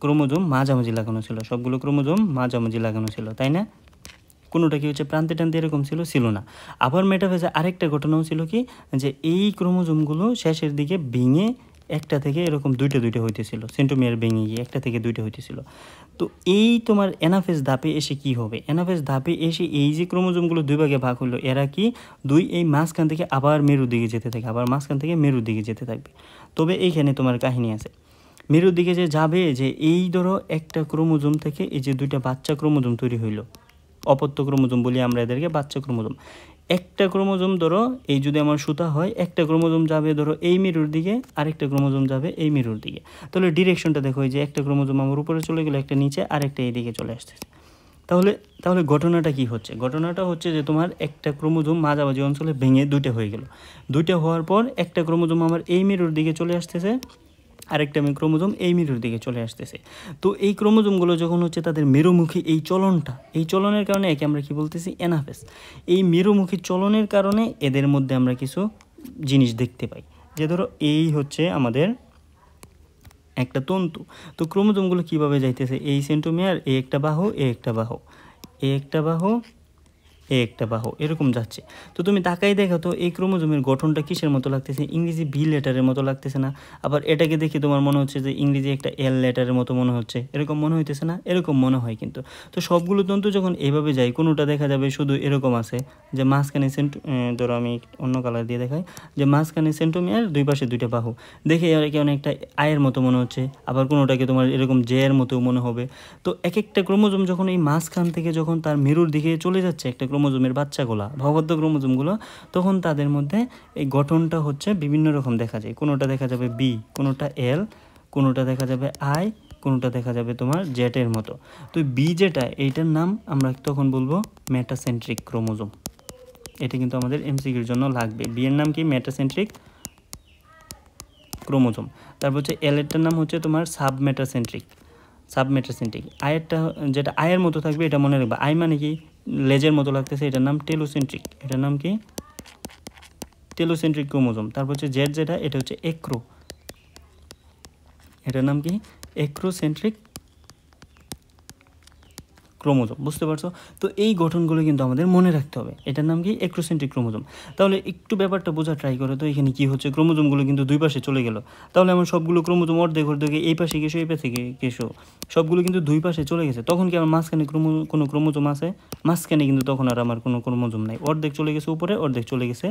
ক্রোমোজোম মাঝামাঝি লাগানো ছিল, সবগুলো ক্রোমোজোম মাঝামাঝি লাগানো ছিল, তাই না? কোনোটা কি হচ্ছে প্রান্তে টান্তে এরকম ছিল না। আবার মেটাফেজে আরেকটা ঘটনাও ছিল কি, যে এই ক্রোমোজোমগুলো শেষের দিকে ভেঙে একটা থেকে এরকম দুইটা হইতেছিল, সেন্টোমিয়ার ভেঙে গিয়ে একটা থেকে দুইটা হইতেছিল। তো এই তোমার অ্যানাফেজ ধাপে এসে কি হবে, অ্যানাফেজ ধাপে এসে এই যে ক্রোমোজোমগুলো দুই ভাগে ভাগ হলো, এরা কি দুই এই মাঝখান থেকে আবার মেরুর দিকে যেতে থাকে, আবার মাঝখান থেকে মেরুর দিকে যেতে থাকবে। তবে এইখানে তোমার কাহিনী আছে, মেরুর দিকে যে যাবে, যে এই ধরো একটা ক্রোমোজোম থেকে এই যে দুইটা বাচ্চা ক্রোমোজোম তৈরি হইলো, অপত্য ক্রোমোজোম বলি আমরা এদেরকে, বাচ্চা ক্রোমোজোম। একটা ক্রোমোজোম ধরো এই যদি আমার সুতা হয়, একটা ক্রোমোজোম যাবে ধরো এই মেরুর দিকে, আরেকটা ক্রোমোজোম যাবে এই মেরুর দিকে। তাহলে ডিরেকশনটা দেখো, এই যে একটা ক্রোমোজোম আমার উপরে চলে গেলো, একটা নিচে, আরেকটা এইদিকে চলে আসতেছে। তাহলে ঘটনাটা কি হচ্ছে, ঘটনাটা হচ্ছে যে তোমার একটা ক্রোমোজোম মাঝামাঝি অঞ্চলে ভেঙে দুইটা হয়ে গেল, দুইটা হওয়ার পর একটা ক্রোমোজোম আমার এই মেরুর দিকে চলে আসতেছে, আরেকটা ক্রোমোজোম এই মেরুর দিকে চলে আসতেছে। তো এই ক্রোমোজোমগুলো যখন হচ্ছে তাদের মেরুমুখী এই চলনটা, এই চলনের কারণে একে আমরা কি বলতেছি, অ্যানাফেজ। এই মেরুমুখী চলনের কারণে এদের মধ্যে আমরা কিছু জিনিস দেখতে পাই, যে ধরো এই হচ্ছে আমাদের একটা তন্তু। তো ক্রোমোজোমগুলো কীভাবে যাইতেছে, এই সেন্টোমিয়ার, এই একটা বাহু, এই একটা বাহু, এই একটা বাহু, একটা বাহু, এরকম যাচ্ছে। তো তুমি তাকাই দেখো তো এই ক্রোমোজোমের গঠনটা কিসের মতো লাগতেছে, ইংরেজি ভি লেটারের মতো লাগতেছে না? আবার এটাকে দেখে তোমার মনে হচ্ছে যে ইংরেজি একটা এল লেটারের মতো মনে হচ্ছে, এরকম মনে হইতেছে না? এরকম মনে হয় কিন্তু। তো সবগুলো তন্তু যখন এভাবে যায়, কোনোটা দেখা যাবে শুধু এরকম আছে, যে মাঝখানে ধরো আমি অন্য কালার দিয়ে দেখাই, যে মাঝখানে সেন্টোমিয়ার, দুই পাশে দুইটা বাহু, দেখে আর কি অনেকটা আয়ের মতো মনে হচ্ছে, আবার কোনোটাকে তোমার এরকম জেয়ের মতো মনে হবে। তো এক একটা ক্রোমোজোম যখন এই মাঝখান থেকে যখন তার মেরুর দিকে চলে যাচ্ছে, একটা ক্রোমোজোমের বাচ্চাগুলা, ভবদ্ধ ক্রোমোজোমগুলো, তখন তাদের মধ্যে এই গঠনটা হচ্ছে বিভিন্ন রকম দেখা যায়। কোনোটা দেখা যাবে বি, কোনোটা এল, কোনোটা দেখা যাবে আই, কোনোটা দেখা যাবে তোমার জেটের মতো। তো বি যেটা, এইটার নাম আমরা তখন বলবো মেটাসেন্ট্রিক ক্রোমোজোম। এটা কিন্তু আমাদের এমসিকিউর জন্য লাগবে। বি এর নাম কি, মেটাসেন্ট্রিক ক্রোমোজোম। তারপর হচ্ছে এল এরটার নাম হচ্ছে তোমার সাবমেটাসেন্ট্রিক, আয়েরটা যেটা আয়ের মতো থাকবে এটা মনে রাখবে, আই মানে কি লেজের মতো লাগতেছে, এটার নাম টেলোসেন্ট্রিক, এটার নাম কি টেলোসেন্ট্রিক ক্রোমোজোম। তারপর হচ্ছে জেড যেটা, এটা হচ্ছে এক্রো, এটার নাম কি এক্রোসেন্ট্রিক ক্রোমোজোম। বুঝতে পারছো? তো এই গঠনগুলো কিন্তু আমাদের মনে রাখতে হবে। এটার নাম কি এক্রোসেন্ট্রিক ক্রোমোজোম। তাহলে একটু ব্যাপারটা বোঝা ট্রাই করো তো, এখানে কি হচ্ছে, ক্রোমোজোমগুলো কিন্তু দুই পাশে চলে গেল। তাহলে আমার সবগুলো ক্রোমোজোম অর্ধেক এই পাশে গেছো, এই পাশে গেছো, সবগুলো কিন্তু দুই পাশে চলে গেছে। তখন কি আমার মাঝখানে কোনো ক্রোমোজোম আছে? মাঝখানে কিন্তু তখন আর আমার কোনো ক্রোমোজোম নাই, অর্ধেক চলে গেছে উপরে, অর্ধেক চলে গেছে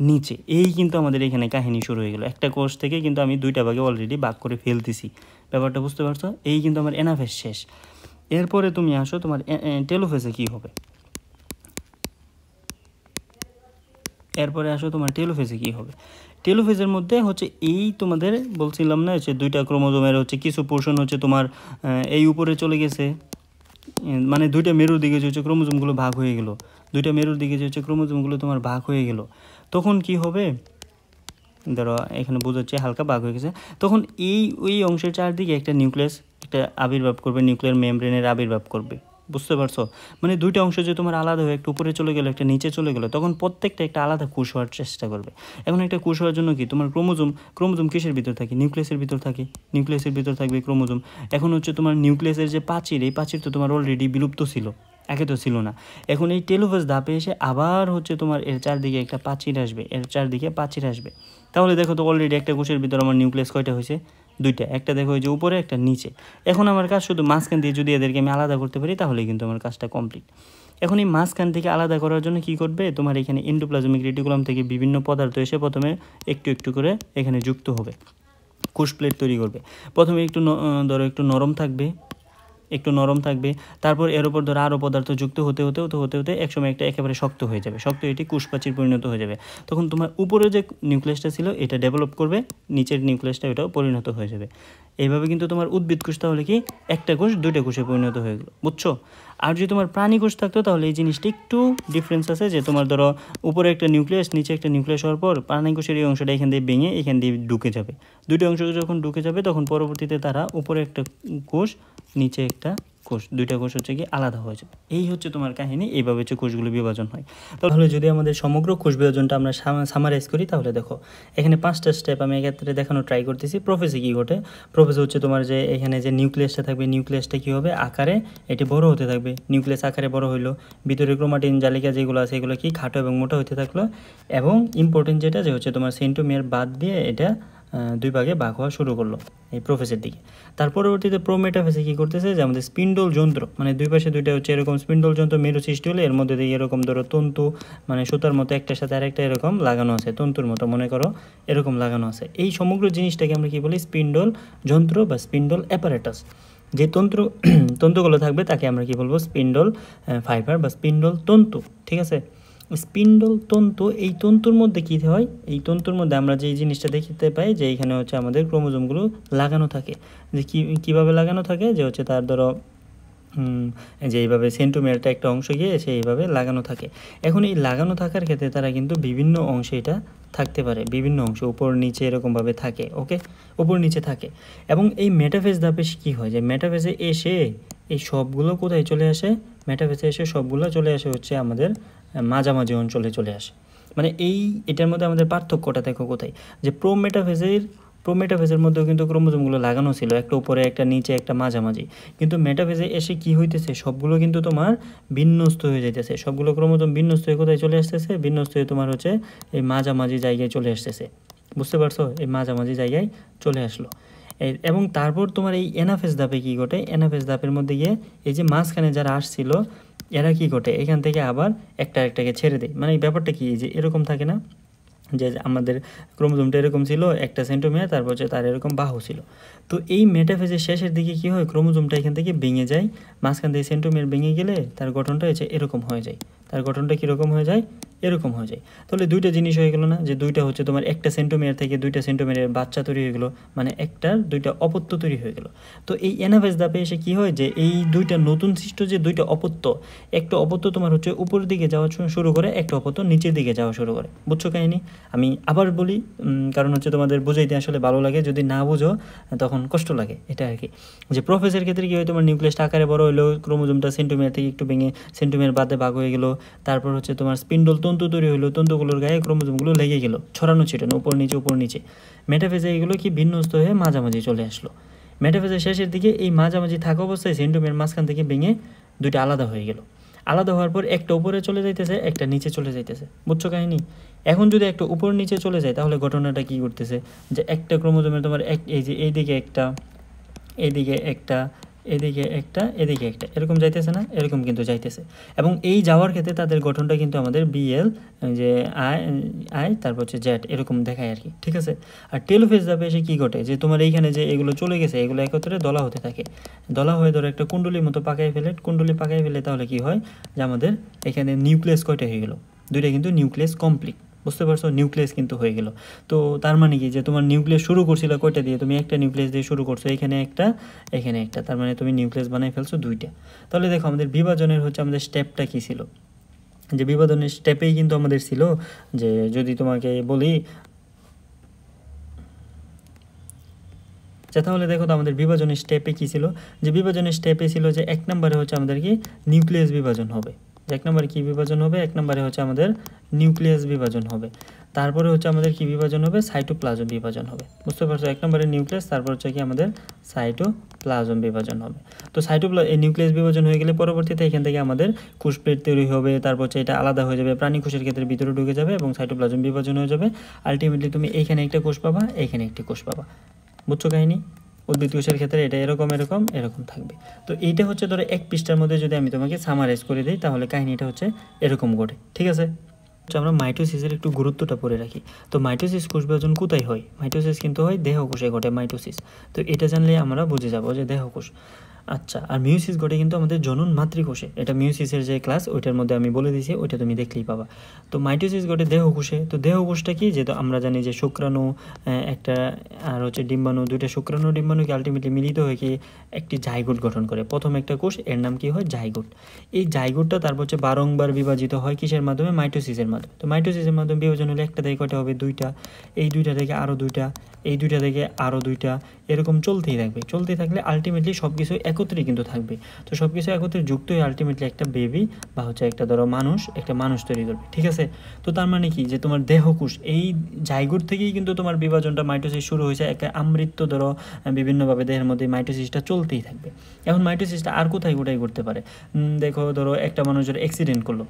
নিচে। এই কিন্তু আমাদের এখানে কাহিনী শুরু হয়ে গেল। একটা কোষ থেকে কিন্তু আমি দুইটা ভাগে অলরেডি ভাগ করে ফেলতেছি। ব্যাপারটা বুঝতে পারছো? এই কিন্তু আমার অ্যানাফেজ শেষ। এরপরে তুমি আসো তোমার টেলোফেজে কী হবে, টেলোফেজের মধ্যে হচ্ছে এই তোমাদের বলছিলাম না, হচ্ছে দুইটা ক্রোমোজোমের হচ্ছে কিছু পোর্শন হচ্ছে তোমার এই উপরে চলে গেছে, মানে দুইটা মেরুর দিকে যে হচ্ছে ক্রোমোজোমগুলো ভাগ হয়ে গেল, দুইটা মেরুর দিকে যে হচ্ছে ক্রোমোজোমগুলো তোমার ভাগ হয়ে গেল, তখন কি হবে, ধরো এখানে বোঝাচ্ছে হালকা ভাগ হয়ে গেছে, তখন ওই অংশের চারদিকে একটা নিউক্লিয়াস একটা আবির্ভাব করবে, নিউক্লিয়ার মেমব্রেনের আবির্ভাব করবে। বুঝতে পারছো? মানে দুইটা অংশ যে তোমার আলাদা হয়ে একটা উপরে চলে গেলো, একটা নিচে চলে গেলো, তখন প্রত্যেকটা একটা আলাদা কোষ হওয়ার চেষ্টা করবে। এখন একটা কোষ হওয়ার জন্য কি তোমার ক্রোমোজোম কিসের ভিতর থাকে, নিউক্লিয়াসের ভিতর থাকে, নিউক্লিয়াসের ভিতর থাকবে ক্রোমোজোম। এখন হচ্ছে তোমার নিউক্লিয়াসের যে প্রাচীর, এই প্রাচীর তো তোমার অলরেডি বিলুপ্ত ছিল, আগে তো ছিল না। এখন এই টেলোফেজ ধাপে এসে আবার হচ্ছে তোমার এর চারদিকে একটা প্রাচীর আসবে, তাহলে দেখো তো অলরেডি একটা কোষের ভিতর আমার নিউক্লিয়াস কয়টা হয়েছে, দুইটা, একটা দেখো ওই যে উপরে, একটা নিচে। এখন আমার কাজ শুধু মাঝখান দিয়ে যদি এদেরকে আমি আলাদা করতে পারি, তাহলেই কিন্তু আমার কাজটা কমপ্লিট। এখন এই মাঝখান থেকে আলাদা করার জন্য কি করবে, তোমার এখানে এন্ডোপ্লাজমিক রেটিকুলাম থেকে বিভিন্ন পদার্থ এসে প্রথমে একটু একটু করে এখানে যুক্ত হবে, কোষ প্লেট তৈরি করবে। প্রথমে ধরো একটু নরম থাকবে, তারপর এর উপর ধরো আরও পদার্থ যুক্ত হতে একসময় একটা একেবারে শক্ত হয়ে যাবে, এটি কোষপ্রাচীর পরিণত হয়ে যাবে। তখন তোমার উপরে যে নিউক্লিয়াসটা ছিল এটা ডেভেলপ করবে, নিচের নিউক্লিয়াসটা এটাও পরিণত হয়ে যাবে। এইভাবে কিন্তু তোমার উদ্ভিদ কোষ তাহলে কি একটা কোষ দুইটা কোষে পরিণত হয়ে গেল। বুঝছো? আর যদি তোমার প্রাণী কোষ থাকতো তাহলে এই জিনিসটা একটু ডিফারেন্স আছে, যে তোমার ধরো উপরে একটা নিউক্লিয়াস নিচে একটা নিউক্লিয়াস হওয়ার পর প্রাণী কোষের এই অংশটা এখান দিয়ে ভেঙে এখান দিয়ে ঢুকে যাবে। দুটো অংশ যখন ঢুকে যাবে তখন পরবর্তীতে তারা উপরে একটা কোষ নিচে একটা কোষ, দুইটা কোষ হচ্ছে কি আলাদা হয়ে যাবে। এই হচ্ছে তোমার কাহিনী, এইভাবে হচ্ছে কোষগুলো বিভাজন হয়। তাহলে যদি আমাদের সমগ্র কোষ বিভাজনটা আমরা সামারাইজ করি তাহলে দেখো এখানে 5টা স্টেপ আমি এক্ষেত্রে দেখানো ট্রাই করতেছি। প্রোফেসে কী ঘটে, প্রোফেসে হচ্ছে তোমার যে এখানে যে নিউক্লিয়াসটা থাকবে, নিউক্লিয়াসটা কী হবে আকারে এটি বড় হতে থাকবে। নিউক্লিয়াস আকারে বড় হইলো, ভিতরে ক্রোমাটিন জালিকা যেগুলো আছে এগুলো কি খাটো এবং মোটা হতে থাকলো, এবং ইম্পর্টেন্ট যেটা যে হচ্ছে তোমার সেন্টোমিয়ার বাদ দিয়ে এটা 2 ভাগে ভাগ হওয়া শুরু করলো এই প্রোফেসের দিকে। তার পরবর্তীতে প্রোমেটাফেসে কী করতেছে, যে আমাদের স্পিন্ডল যন্ত্র, মানে দুই পাশে দুইটা হচ্ছে এরকম স্পিন্ডল যন্ত্র মেরু সৃষ্টি হলে এর মধ্যে দিয়ে এরকম ধরো তন্তু, মানে সুতার মতো একটার সাথে আরেকটা এরকম লাগানো আছে, তন্তুর মতো মনে করো এরকম লাগানো আছে। এই সমগ্র জিনিসটাকে আমরা কী বলি, স্পিন্ডল যন্ত্র বা স্পিন্ডল অ্যাপারেটাস। যে তন্তুগুলো থাকবে তাকে আমরা কী বলবো, স্পিন্ডল ফাইবার বা স্পিন্ডল তন্তু, ঠিক আছে। স্পিন্ডল তন্তু, এই তন্তুর মধ্যে কী হয়, এই তন্তুর মধ্যে আমরা যে জিনিসটা দেখতে পাই যে এইখানে হচ্ছে আমাদের ক্রোমোজোমগুলো লাগানো থাকে। যে কীভাবে লাগানো থাকে, যে হচ্ছে তার ধরো যে এইভাবে সেন্টোমিয়ারটা একটা অংশ গিয়ে সেইভাবে লাগানো থাকে। এখন এই লাগানো থাকার ক্ষেত্রে তারা কিন্তু বিভিন্ন অংশে এটা থাকতে পারে, বিভিন্ন অংশ উপর নিচে এরকমভাবে থাকে, ওকে, উপর নিচে থাকে। এবং এই মেটাফেজ ধাপে কী হয়, যে মেটাফেজে এসে এই সবগুলো কোথায় চলে আসে, মেটাফেজে এসে সবগুলো চলে আসে হচ্ছে আমাদের মাঝামাঝি অঞ্চলে চলে আসে। মানে এটার মধ্যে আমাদের পার্থক্যটা দেখো কোথায়, যে প্রোমেটাফেজের মধ্যেও কিন্তু ক্রোমোজোমগুলো লাগানো ছিল, একটা উপরে একটা নিচে একটা মাঝামাঝি, কিন্তু মেটাফেজে এসে কি হইতেছে, সবগুলো কিন্তু তোমার বিন্যস্ত হয়ে যাইতেছে, সবগুলো ক্রোমোজোম বিন্যস্ত হয়ে কোথায় চলে আসতেছে, বিন্যস্ত হয়ে তোমার হচ্ছে এই মাঝামাঝি জায়গায় চলে আসতেছে, বুঝতে পারছো, এই মাঝামাঝি জায়গায় চলে আসলো। এবং তারপর তোমার এই এনাফেজ ধাপে কী ঘটে, এনাফেজ ধাপের মধ্যে গিয়ে এই যে মাঝখানে যারা আসছিল এরা কী ঘটে, এখান থেকে আবার একটাকে ছেড়ে দেয়। মানে এই ব্যাপারটা কি, যে এরকম থাকে না, যে আমাদের ক্রোমোজোমটা এরকম ছিল, একটা সেন্টোমিয়ার, তারপর হচ্ছে তার এরকম বাহু ছিল। তো এই মেটাফেজের শেষের দিকে কী হয়, ক্রোমোজোমটা এখান থেকে ভেঙে যায়, মাঝখান থেকে সেন্টোমিয়ার ভেঙে গেলে তার গঠনটা হচ্ছে এরকম হয়ে যায়, তার গঠনটা কীরকম হয়ে যায়, এরকম হয়ে যায়। তাহলে দুইটা জিনিস হয়ে গেলো না, যে দুইটা হচ্ছে তোমার একটা সেন্টোমিয়ার থেকে দুইটা সেন্টোমিয়ারের বাচ্চা তৈরি হয়ে গেলো, মানে একটার দুইটা অপত্য তৈরি হয়ে গেলো। তো এই এনাফেজ ধাপে এসে কী হয়, যে এই দুইটা নতুন সৃষ্ট যে দুইটা অপত্য, একটা অপত্য তোমার হচ্ছে উপরের দিকে যাওয়া শুরু করে, একটা অপত্য নিচের দিকে যাওয়া শুরু করে। বুঝছো কাহিনী? আমি আবার বলি, কারণ হচ্ছে তোমাদের বুঝাইতে আসলে ভালো লাগে, যদি না বুঝো তখন কষ্ট লাগে, এটা আর কি। যে প্রোফেসের ক্ষেত্রে কী হয়, তোমার নিউক্লিয়াসটা আকারে বড় হলো, ক্রোমোজোমটা সেন্টোমিয়ার থেকে একটু ভেঙে সেন্টোমিয়ার বাদে ভাগ হয়ে গেলো, তারপর হচ্ছে তোমার স্পিন্ডল তন্তু তৈরি হলো, তন্তুগুলোর গায়ে ক্রোমোজোমগুলো লেগে গেলো, ছড়ানো ছিটানো উপর নিচে। মেটাফেজে এগুলো কি বিন্যস্ত হয়ে মাঝামাঝি চলে আসলো। মেটাফেজের শেষের দিকে এই মাঝামাঝি থাকা অবস্থায় সেন্টোমিয়ার মাঝখান থেকে ভেঙে দুইটা আলাদা হয়ে গেল। আলাদা হওয়ার পর একটা উপরে চলে যাইতেছে, একটা নিচে চলে যাইতেছে। বুঝছো কাহিনী? এখন যদি একটা উপর নিচে চলে যায় তাহলে ঘটনাটা কী করতেছে, যে একটা ক্রোমোজোমের তোমার এই যে এইদিকে একটা, এইদিকে একটা, এদিকে একটা, এদিকে একটা, এরকম যাইতেছে না, এরকম কিন্তু যাইতেছে। এবং এই যাওয়ার ক্ষেত্রে তাদের গঠনটা কিন্তু আমাদের বিএল, যে আই তারপর হচ্ছে জেড এরকম দেখায় আর কি, ঠিক আছে। আর টেলোফেজ ধাপে এসে কী ঘটে, যে তোমার এইখানে যে এগুলো চলে গেছে এগুলো একত্রে দলা হতে থাকে, দলা হয়ে ধরো একটা কুণ্ডলির মতো পাকায় ফেলে, তাহলে কি হয়, যে আমাদের এখানে নিউক্লিয়াস কয়টা হয়ে গেল, দুইটা কিন্তু নিউক্লিয়াস কমপ্লিট। বুঝতে পারছো, নিউক্লিয়াস কিন্তু হয়ে গেল। তো তার মানে কি, যে তোমার নিউক্লিয়াস শুরু করছিল কয়টা দিয়ে, তুমি একটা নিউক্লিয়াস দিয়ে শুরু করছো, এখানে একটা, তার মানে তুমি নিউক্লিয়াস বানাই ফেলছো দুইটা। তাহলে দেখো আমাদের বিভাজনের হচ্ছে আমাদের স্টেপটা কী ছিল, যে বিভাজনের স্টেপেই কিন্তু আমাদের ছিল, যে যদি তোমাকে বলি, তাহলে দেখো তো আমাদের বিভাজনের স্টেপে কী ছিল, যে বিভাজনের স্টেপে ছিল যে 1 নম্বরে হচ্ছে আমাদের কি নিউক্লিয়াস বিভাজন হবে, 1 নম্বরে কী বিভাজন হবে, 1 নম্বরে হচ্ছে আমাদের নিউক্লিয়াস বিভাজন হবে। তারপরে হচ্ছে আমাদের কি বিভাজন হবে, সাইটোপ্লাজম বিভাজন হবে। বুঝতে পারছো, 1 নম্বরে নিউক্লিয়াস, তারপর হচ্ছে কি আমাদের সাইটোপ্লাজম বিভাজন হবে। তো এই নিউক্লিয়াস বিভাজন হয়ে গেলে পরবর্তীতে এখান থেকে আমাদের কোষপ্লেট তৈরি হবে, তারপর হচ্ছে এটা আলাদা হয়ে যাবে, প্রাণী কোষের ক্ষেত্রে ভিতরে ঢুকে যাবে এবং সাইটোপ্লাজম বিভাজন হয়ে যাবে। আলটিমেটলি তুমি এইখানে একটা কোষ পাবা, এইখানে একটি কোষ পাবা। বুঝছো কাহিনী? উদ্ভিদ কোষের ক্ষেত্রে এটা এরকম থাকবে। তো এইটা হচ্ছে ধরো 1 পৃষ্ঠার মধ্যে যদি আমি তোমাকে সামারাইজ করে দিই তাহলে কাহিনীটা হচ্ছে এরকম ঘটে, ঠিক আছে। আমরা মাইটোসিসের একটু গুরুত্বটা পড়ে রাখি। তো মাইটোসিস কোষ বিভাজন কোথায় হয়? মাইটোসিস কিন্তু হয় দেহকোষে ঘটে মাইটোসিস। তো এটা জানলে আমরা বুঝে যাব যে দেহকোষ। আচ্ছা, আর মিউসিস ঘটে কিন্তু আমাদের জনন মাতৃকোষে। এটা মিউসিসের যে ক্লাস ওইটার মধ্যে আমি বলে দিয়েছি, ওইটা তুমি দেখলেই পাবা। তো মাইটোসিস ঘটে দেহকোষে। তো দেহকোষটা কি, যেহেতু আমরা জানি যে শুক্রাণু একটা আর হচ্ছে ডিম্বাণু, দুইটা শুক্রাণু ডিম্বাণুকে আলটিমেটলি মিলিত হয়ে কি একটি জাইগোট গঠন করে। প্রথম একটা কোষ, এর নাম কি হয়, জাইগোট। এই জাইগোটটা তারপর হচ্ছে বারংবার বিভাজিত হয় কিসের মাধ্যমে, মাইটোসিসের মাধ্যমে। তো মাইটোসিসের মাধ্যমে বিভাজন হলে একটা থেকে কয়টা হবে, দুইটা, এই দুইটা থেকে আরও দুইটা, এই দুইটা থেকে আরও দুইটা, এরকম চলতেই থাকবে। চলতে থাকলে আলটিমেটলি সব কিছু একত্রেই কিন্তু থাকবে। তো সব কিছু একত্রে যুক্ত হয়ে আলটিমেটলি একটা বেবি বা হচ্ছে একটা ধরো মানুষ, একটা মানুষ তৈরি করবে, ঠিক আছে। তো তার মানে কি, যে তোমার দেহকোষ, এই জাইগোট থেকেই কিন্তু তোমার বিভাজনটা, মাইটোসিস শুরু হয়েছে। একটা আমৃত্য ধরো বিভিন্নভাবে দেহের মধ্যে মাইটোসিসটা চলতেই থাকবে। এখন মাইটোসিসটা আর কোথায় কোথায় করতে পারে, দেখো ধরো একটা মানুষ যারা অ্যাক্সিডেন্ট করলো,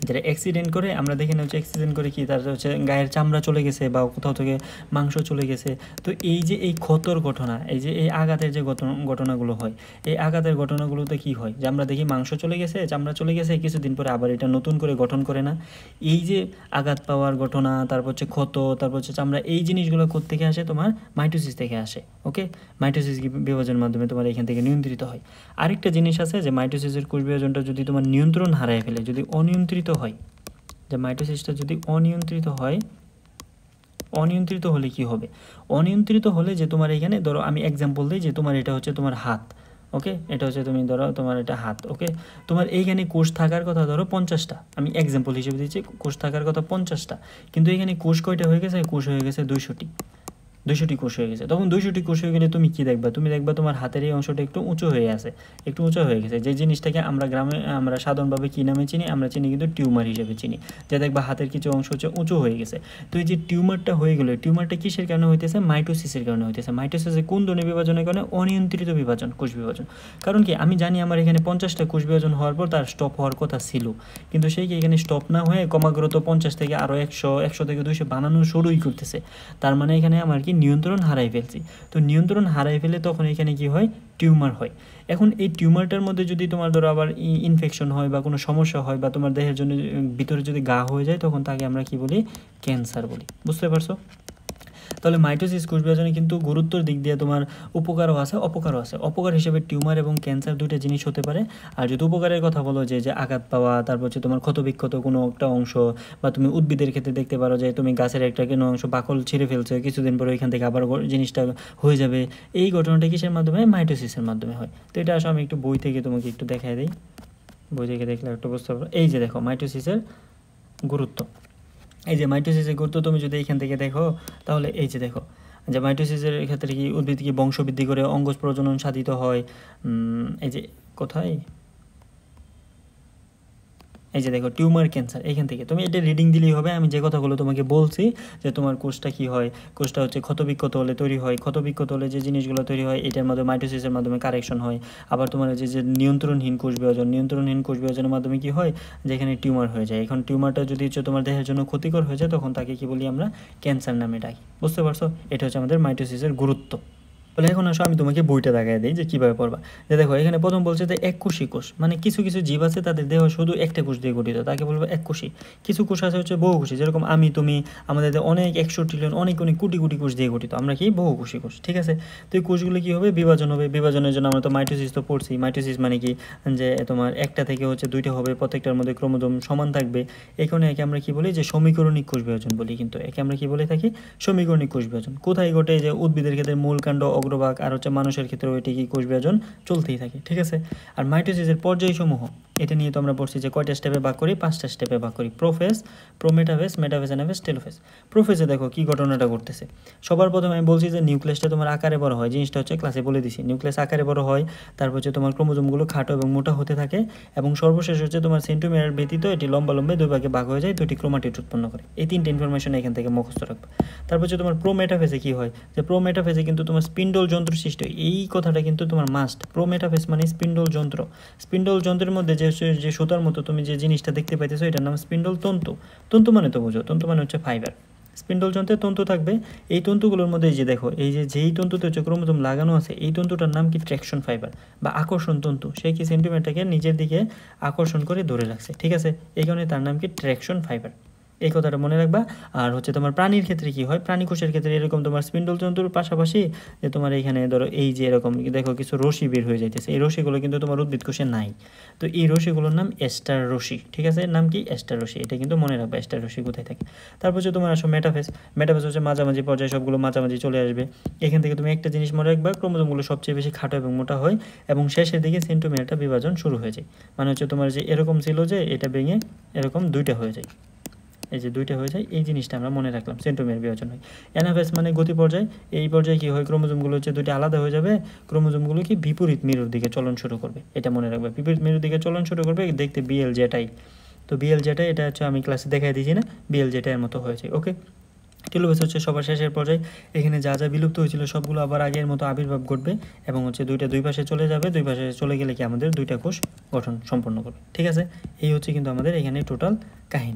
যারা অ্যাক্সিডেন্ট করে আমরা দেখি না হচ্ছে অ্যাক্সিডেন্ট করে কি তার হচ্ছে গায়ের চামড়া চলে গেছে বা কোথাও থেকে মাংস চলে গেছে। তো এই যে এই ক্ষতর ঘটনা, এই যে এই আঘাতের যে ঘটনাগুলো হয়, এই আঘাতের ঘটনাগুলোতে কি হয়, যে আমরা দেখি মাংস চলে গেছে, চামড়া চলে গেছে, কিছুদিন পরে আবার এটা নতুন করে গঠন করে না। এই যে আঘাত পাওয়ার ঘটনা, তারপর হচ্ছে ক্ষত, তারপর হচ্ছে চামড়া, এই জিনিসগুলো কোত্থেকে আসে, তোমার মাইটোসিস থেকে আসে। ওকে, মাইটোসিস বিভাজনের মাধ্যমে তোমার এখান থেকে নিয়ন্ত্রিত হয়। আরেকটা জিনিস আছে যে মাইটোসিসের কোষ বিভাজনটা যদি তোমার নিয়ন্ত্রণ হারায় ফেলে, যদি অনিয়ন্ত্রিত হয়, যে মাইটোসিসটা যদি অনিয়ন্ত্রিত হয়, অনিয়ন্ত্রিত হলে কি হবে, অনিয়ন্ত্রিত হলে যে তোমার এখানে ধরো আমি এক্সাম্পল দিই, যে তোমার এটা হচ্ছে তোমার হাত, ওকে, এটা হচ্ছে তুমি ধরো তোমার এটা হাত, ওকে, তোমার এইখানে কোষ থাকার কথা ধরো 50টা, আমি এক্সাম্পল হিসেবে দিচ্ছি, কোষ থাকার কথা 50টা, কিন্তু এখানে কোষ কয়টা হয়ে গেছে, কোষ হয়ে গেছে 200টি, 200টি কোষ হয়ে গেছে। তখন 200টি কোষ হয়ে গেলে তুমি কি দেখবা, তুমি দেখবা তোমার হাতের এই অংশটা একটু উঁচু হয়ে আছে, একটু উঁচু হয়ে গেছে। যে জিনিসটাকে আমরা গ্রামে আমরা সাধারণভাবে কী নামে চিনি, আমরা চিনি কিন্তু টিউমার হিসেবে চিনি, যে দেখবা হাতের কিছু অংশ হচ্ছে উঁচু হয়ে গেছে। তো এই যে টিউমারটা হয়ে গেলো, টিউমারটা কিসের কারণে হইতেছে, মাইটোসিসের কারণে হইতেছে। মাইটোসিসের কোন ধরনের বিভাজনের কারণে, অনিয়ন্ত্রিত বিভাজন, কোষ বিভাজন। কারণ কি, আমি জানি আমার এখানে 50টা কোষ বিভাজন হওয়ার পর তার স্টপ হওয়ার কথা ছিল, কিন্তু সেই কি এখানে স্টপ না হয়ে ক্রমাগত 50 থেকে আরও 100, 100 থেকে 200 বানানো শুরুই করতেছে। তার মানে এখানে আমার কি নিয়ন্ত্রণ হারাই ফেলছি। তো নিয়ন্ত্রণ হারাই ফেলে তখন এখানে কি হয়, টিউমার হয়। এখন এই টিউমারটার মধ্যে যদি তোমার ধরো আবার ইনফেকশন হয় বা কোনো সমস্যা হয়, বা তোমার দেহের জন্য ভিতরে যদি ঘা হয়ে যায়, তখন তাকে আমরা কি বলি, ক্যান্সার বলি। বুঝতে পারছো? তাহলে মাইটোসিস কোষ বিভাজনে কিন্তু গুরুত্বর দিক দিয়ে তোমার উপকারও আছে, অপকারও আছে। অপকার হিসেবে টিউমার এবং ক্যান্সার দুটো জিনিস হতে পারে। আর যদি উপকারের কথা বলো, যে আঘাত পাওয়া, তারপর হচ্ছে তোমার ক্ষতবিক্ষত কোনো একটা অংশ, বা তুমি উদ্ভিদের ক্ষেত্রে দেখতে পারো যে তুমি গাছের একটা কোনো অংশ বাকল ছিঁড়ে ফেলছো, কিছুদিন পরে ওইখান থেকে আবার জিনিসটা হয়ে যাবে। এই ঘটনাটা কিসের মাধ্যমে, মাইটোসিসের মাধ্যমে হয়। তো এটা আসলে আমি একটু বই থেকে তোমাকে একটু দেখাই দিই, বই থেকে দেখলে একটু বুঝতে পারো। এই যে দেখো মাইটোসিসের গুরুত্ব, এই যে মাইটোসিসের গুরুত্ব তুমি যদি এখান থেকে দেখো, তাহলে এই যে দেখো যে মাইটোসিসের ক্ষেত্রে কি উদ্ভিদ কি বংশবৃদ্ধি করে অঙ্গজ প্রজনন সাধিত হয়। এই যে কোথায়, এই যে দেখো টিউমার, ক্যান্সার, এখান থেকে তুমি এটা রিডিং দিলেই হবে। আমি যে কথাগুলো তোমাকে বলছি, যে তোমার কোষটা কী হয়, কোষটা হচ্ছে ক্ষতবিক্ষত হলে তৈরি হয়, ক্ষতবিক্ষত হলে যে জিনিসগুলো তৈরি হয়, এটার মাধ্যমে মাইটোসিসের মাধ্যমে কারেকশন হয়। আবার তোমার যে নিয়ন্ত্রণহীন কোষ বিভাজন, নিয়ন্ত্রণহীন কোষ বিভাজনের মাধ্যমে কী হয়, যেখানে টিউমার হয়ে যায়। এখন টিউমারটা যদি হচ্ছে তোমার দেহের জন্য ক্ষতিকর হয়ে যায়, তখন তাকে কী বলি আমরা, ক্যান্সার নামে ডাকি। বুঝতে পারছো? এটা হচ্ছে আমাদের মাইটোসিসের গুরুত্ব। বলে এখন আসো আমি তোমাকে বইটা দেখাই দিই যে কীভাবে পড়বা। যে দেখো এখানে প্রথম বলছে যে এককোষী কোষ, মানে কিছু কিছু জীব আছে তাদের দেহ শুধু একটা কোষ দিয়ে গঠিত, তাকে বলবো এককোষী। কিছু কোষ আছে হচ্ছে বহুকোষী, যেরকম আমি তুমি, আমাদের অনেক 100 ট্রিলিয়ন অনেক অনেক কোটি কোটি কোষ দিয়ে গঠিত, আমরা কি বহুকোষী কোষ, ঠিক আছে। তো এই কোষগুলো কী হবে, বিভাজন হবে। বিভাজনের জন্য আমরা তো মাইটোসিস তো পড়ছি। মাইটোসিস মানে কি, যে তোমার একটা থেকে হচ্ছে দুইটা হবে, প্রত্যেকটার মধ্যে ক্রোমোজোম সমান থাকবে। এখানে একে আমরা কি বলি, যে সমীকরণিক কোষ বিভাজন বলি, কিন্তু একে আমরা কি বলে থাকি, সমীকরণিক কোষ বিভাজন। কোথায় ঘটে, যে উদ্ভিদের ক্ষেত্রে মূল কাণ্ড, অগ্রভাগ, আর হচ্ছে মানুষের ক্ষেত্রে ওইটি কি কোষ বিভাজন চলতেই থাকে, ঠিক আছে। আর মাইটোসিসের পর্যায়সমূহ, এটা নিয়ে তো আমরা পড়ছি যে কয়টা স্টেপে ভাগ করি, 5টা স্টেপে ভাগ করি। Prophase, prometaphase, metaphase, anaphase, telophase. প্রোফেজে দেখো কি ঘটনাটা ঘটতেছে। সবার প্রথমে আমি বলছি যে নিউক্লিয়াসটা তোমার আকারে বড় হয়, জিনিসটা হচ্ছে ক্লাসে বলে দিছি, নিউক্লিয়াস আকারে বড় হয়। তারপর হচ্ছে তোমার ক্রোমোজোমগুলো খাটো এবং মোটা হতে থাকে, এবং সর্বশেষ হচ্ছে তোমার সেন্টোমিয়ার ব্যতীত এটি লম্বা লম্বে দুই ভাগে ভাগ হয়ে যায়, দুটি ক্রোমাটিড উৎপন্ন করে। এই 3টে ইনফরমেশন এখান থেকে মুখস্থ রাখবে। তারপর হচ্ছে তোমার প্রোমেটাফেজে কি হয়, যে প্রোমেটাফেজে কিন্তু তোমার স্পিন্ডল যন্ত্র সৃষ্টি হয়। এই কথাটা কিন্তু তোমার মাস্ট। প্রোমেটাফেজ মানে স্পিন্ডল যন্ত্র। স্পিন্ডল যন্ত্রের মধ্যে যে সুতার মতো তুমি যে জিনিসটা দেখতে পাইতেছো, এটার নাম স্পিন্ডল তন্তু। তন্তু মানে তো বুঝো, তন্তু মানে হচ্ছে ফাইবার। স্পিন্ডল যন্ত্রে তন্তু থাকবে। এই তন্তুগুলোর মধ্যে যে দেখো, এই যেই তন্তুতে হচ্ছে ক্রোমোজোম লাগানো আছে, এই তন্তুটার নাম কি, ট্র্যাকশন ফাইবার বা আকর্ষণ তন্তু। সে কি সেন্টিমিটারটাকে নিজের দিকে আকর্ষণ করে ধরে রাখছে, ঠিক আছে। এই কারণে তার নাম কি, ট্র্যাকশন ফাইবার। এই কথাটা মনে রাখবা। আর হচ্ছে তোমার প্রাণীর ক্ষেত্রে কি হয়, প্রাণী কোষের ক্ষেত্রে এরকম তোমার স্পিন্ডল তন্তুর পাশাপাশি যে তোমার এখানে ধরো এই যে এরকম দেখো কিছু রশি বের হয়ে যাইতেছে, এই রশিগুলো কিন্তু তোমার উদ্ভিদ কোষে নাই। তো এই রশিগুলোর নাম এস্টার রশি, ঠিক আছে, এর নাম কি এস্টার রশি, এটা কিন্তু মনে রাখবা এস্টার রশি কোথায় থাকে। তারপর হচ্ছে তোমার আসো মেটাফেজ। মেটাফেজ হচ্ছে মাঝামাঝি পর্যায়ে, সবগুলো মাঝামাঝি চলে আসবে। এখান থেকে তুমি একটা জিনিস মনে রাখবা, ক্রোমোজোমগুলো সবচেয়ে বেশি খাটো এবং মোটা হয় এবং শেষের দিকে সেন্টোমিয়ারটা বিভাজন শুরু হয়ে যায়। মানে হচ্ছে তোমার যে এরকম ছিল যে এটা ভেঙে এরকম দুইটা হয়ে যায়, এই যে দুইটা হয়ে যায়, এই জিনিসটা আমরা মনে রাখলাম, সেন্টোমিয়ার বিভাজন হয়। অ্যানাফেজ মানে গতি পর্যায়, এই পর্যায়ে কি হয়, ক্রোমোজোমগুলো হচ্ছে দুইটা আলাদা হয়ে যাবে, ক্রোমোজোমগুলো কি বিপরীত মেরুর দিকে চলন শুরু করবে, এটা মনে রাখবে, বিপরীত মেরুর দিকে চলন শুরু করবে, দেখতে বিএল জেটাই। তো বিএল জেটাই এটা হচ্ছে আমি ক্লাসে দেখাই দিয়েছি না, বিএল জেটাইয়ের মতো হয়েছে। ওকে, টেলোফেজ হচ্ছে সবার শেষের পর্যায়ে, এখানে যা যা বিলুপ্ত হয়েছিল সবগুলো আবার আগের মতো আবির্ভাব ঘটবে এবং হচ্ছে দুইটা দুই পাশে চলে যাবে, দুই পাশে চলে গেলে কি আমাদের দুইটা কোষ গঠন সম্পন্ন করবে। ঠিক আছে, এই হচ্ছে কিন্তু আমাদের এখানে টোটাল কাহিনী।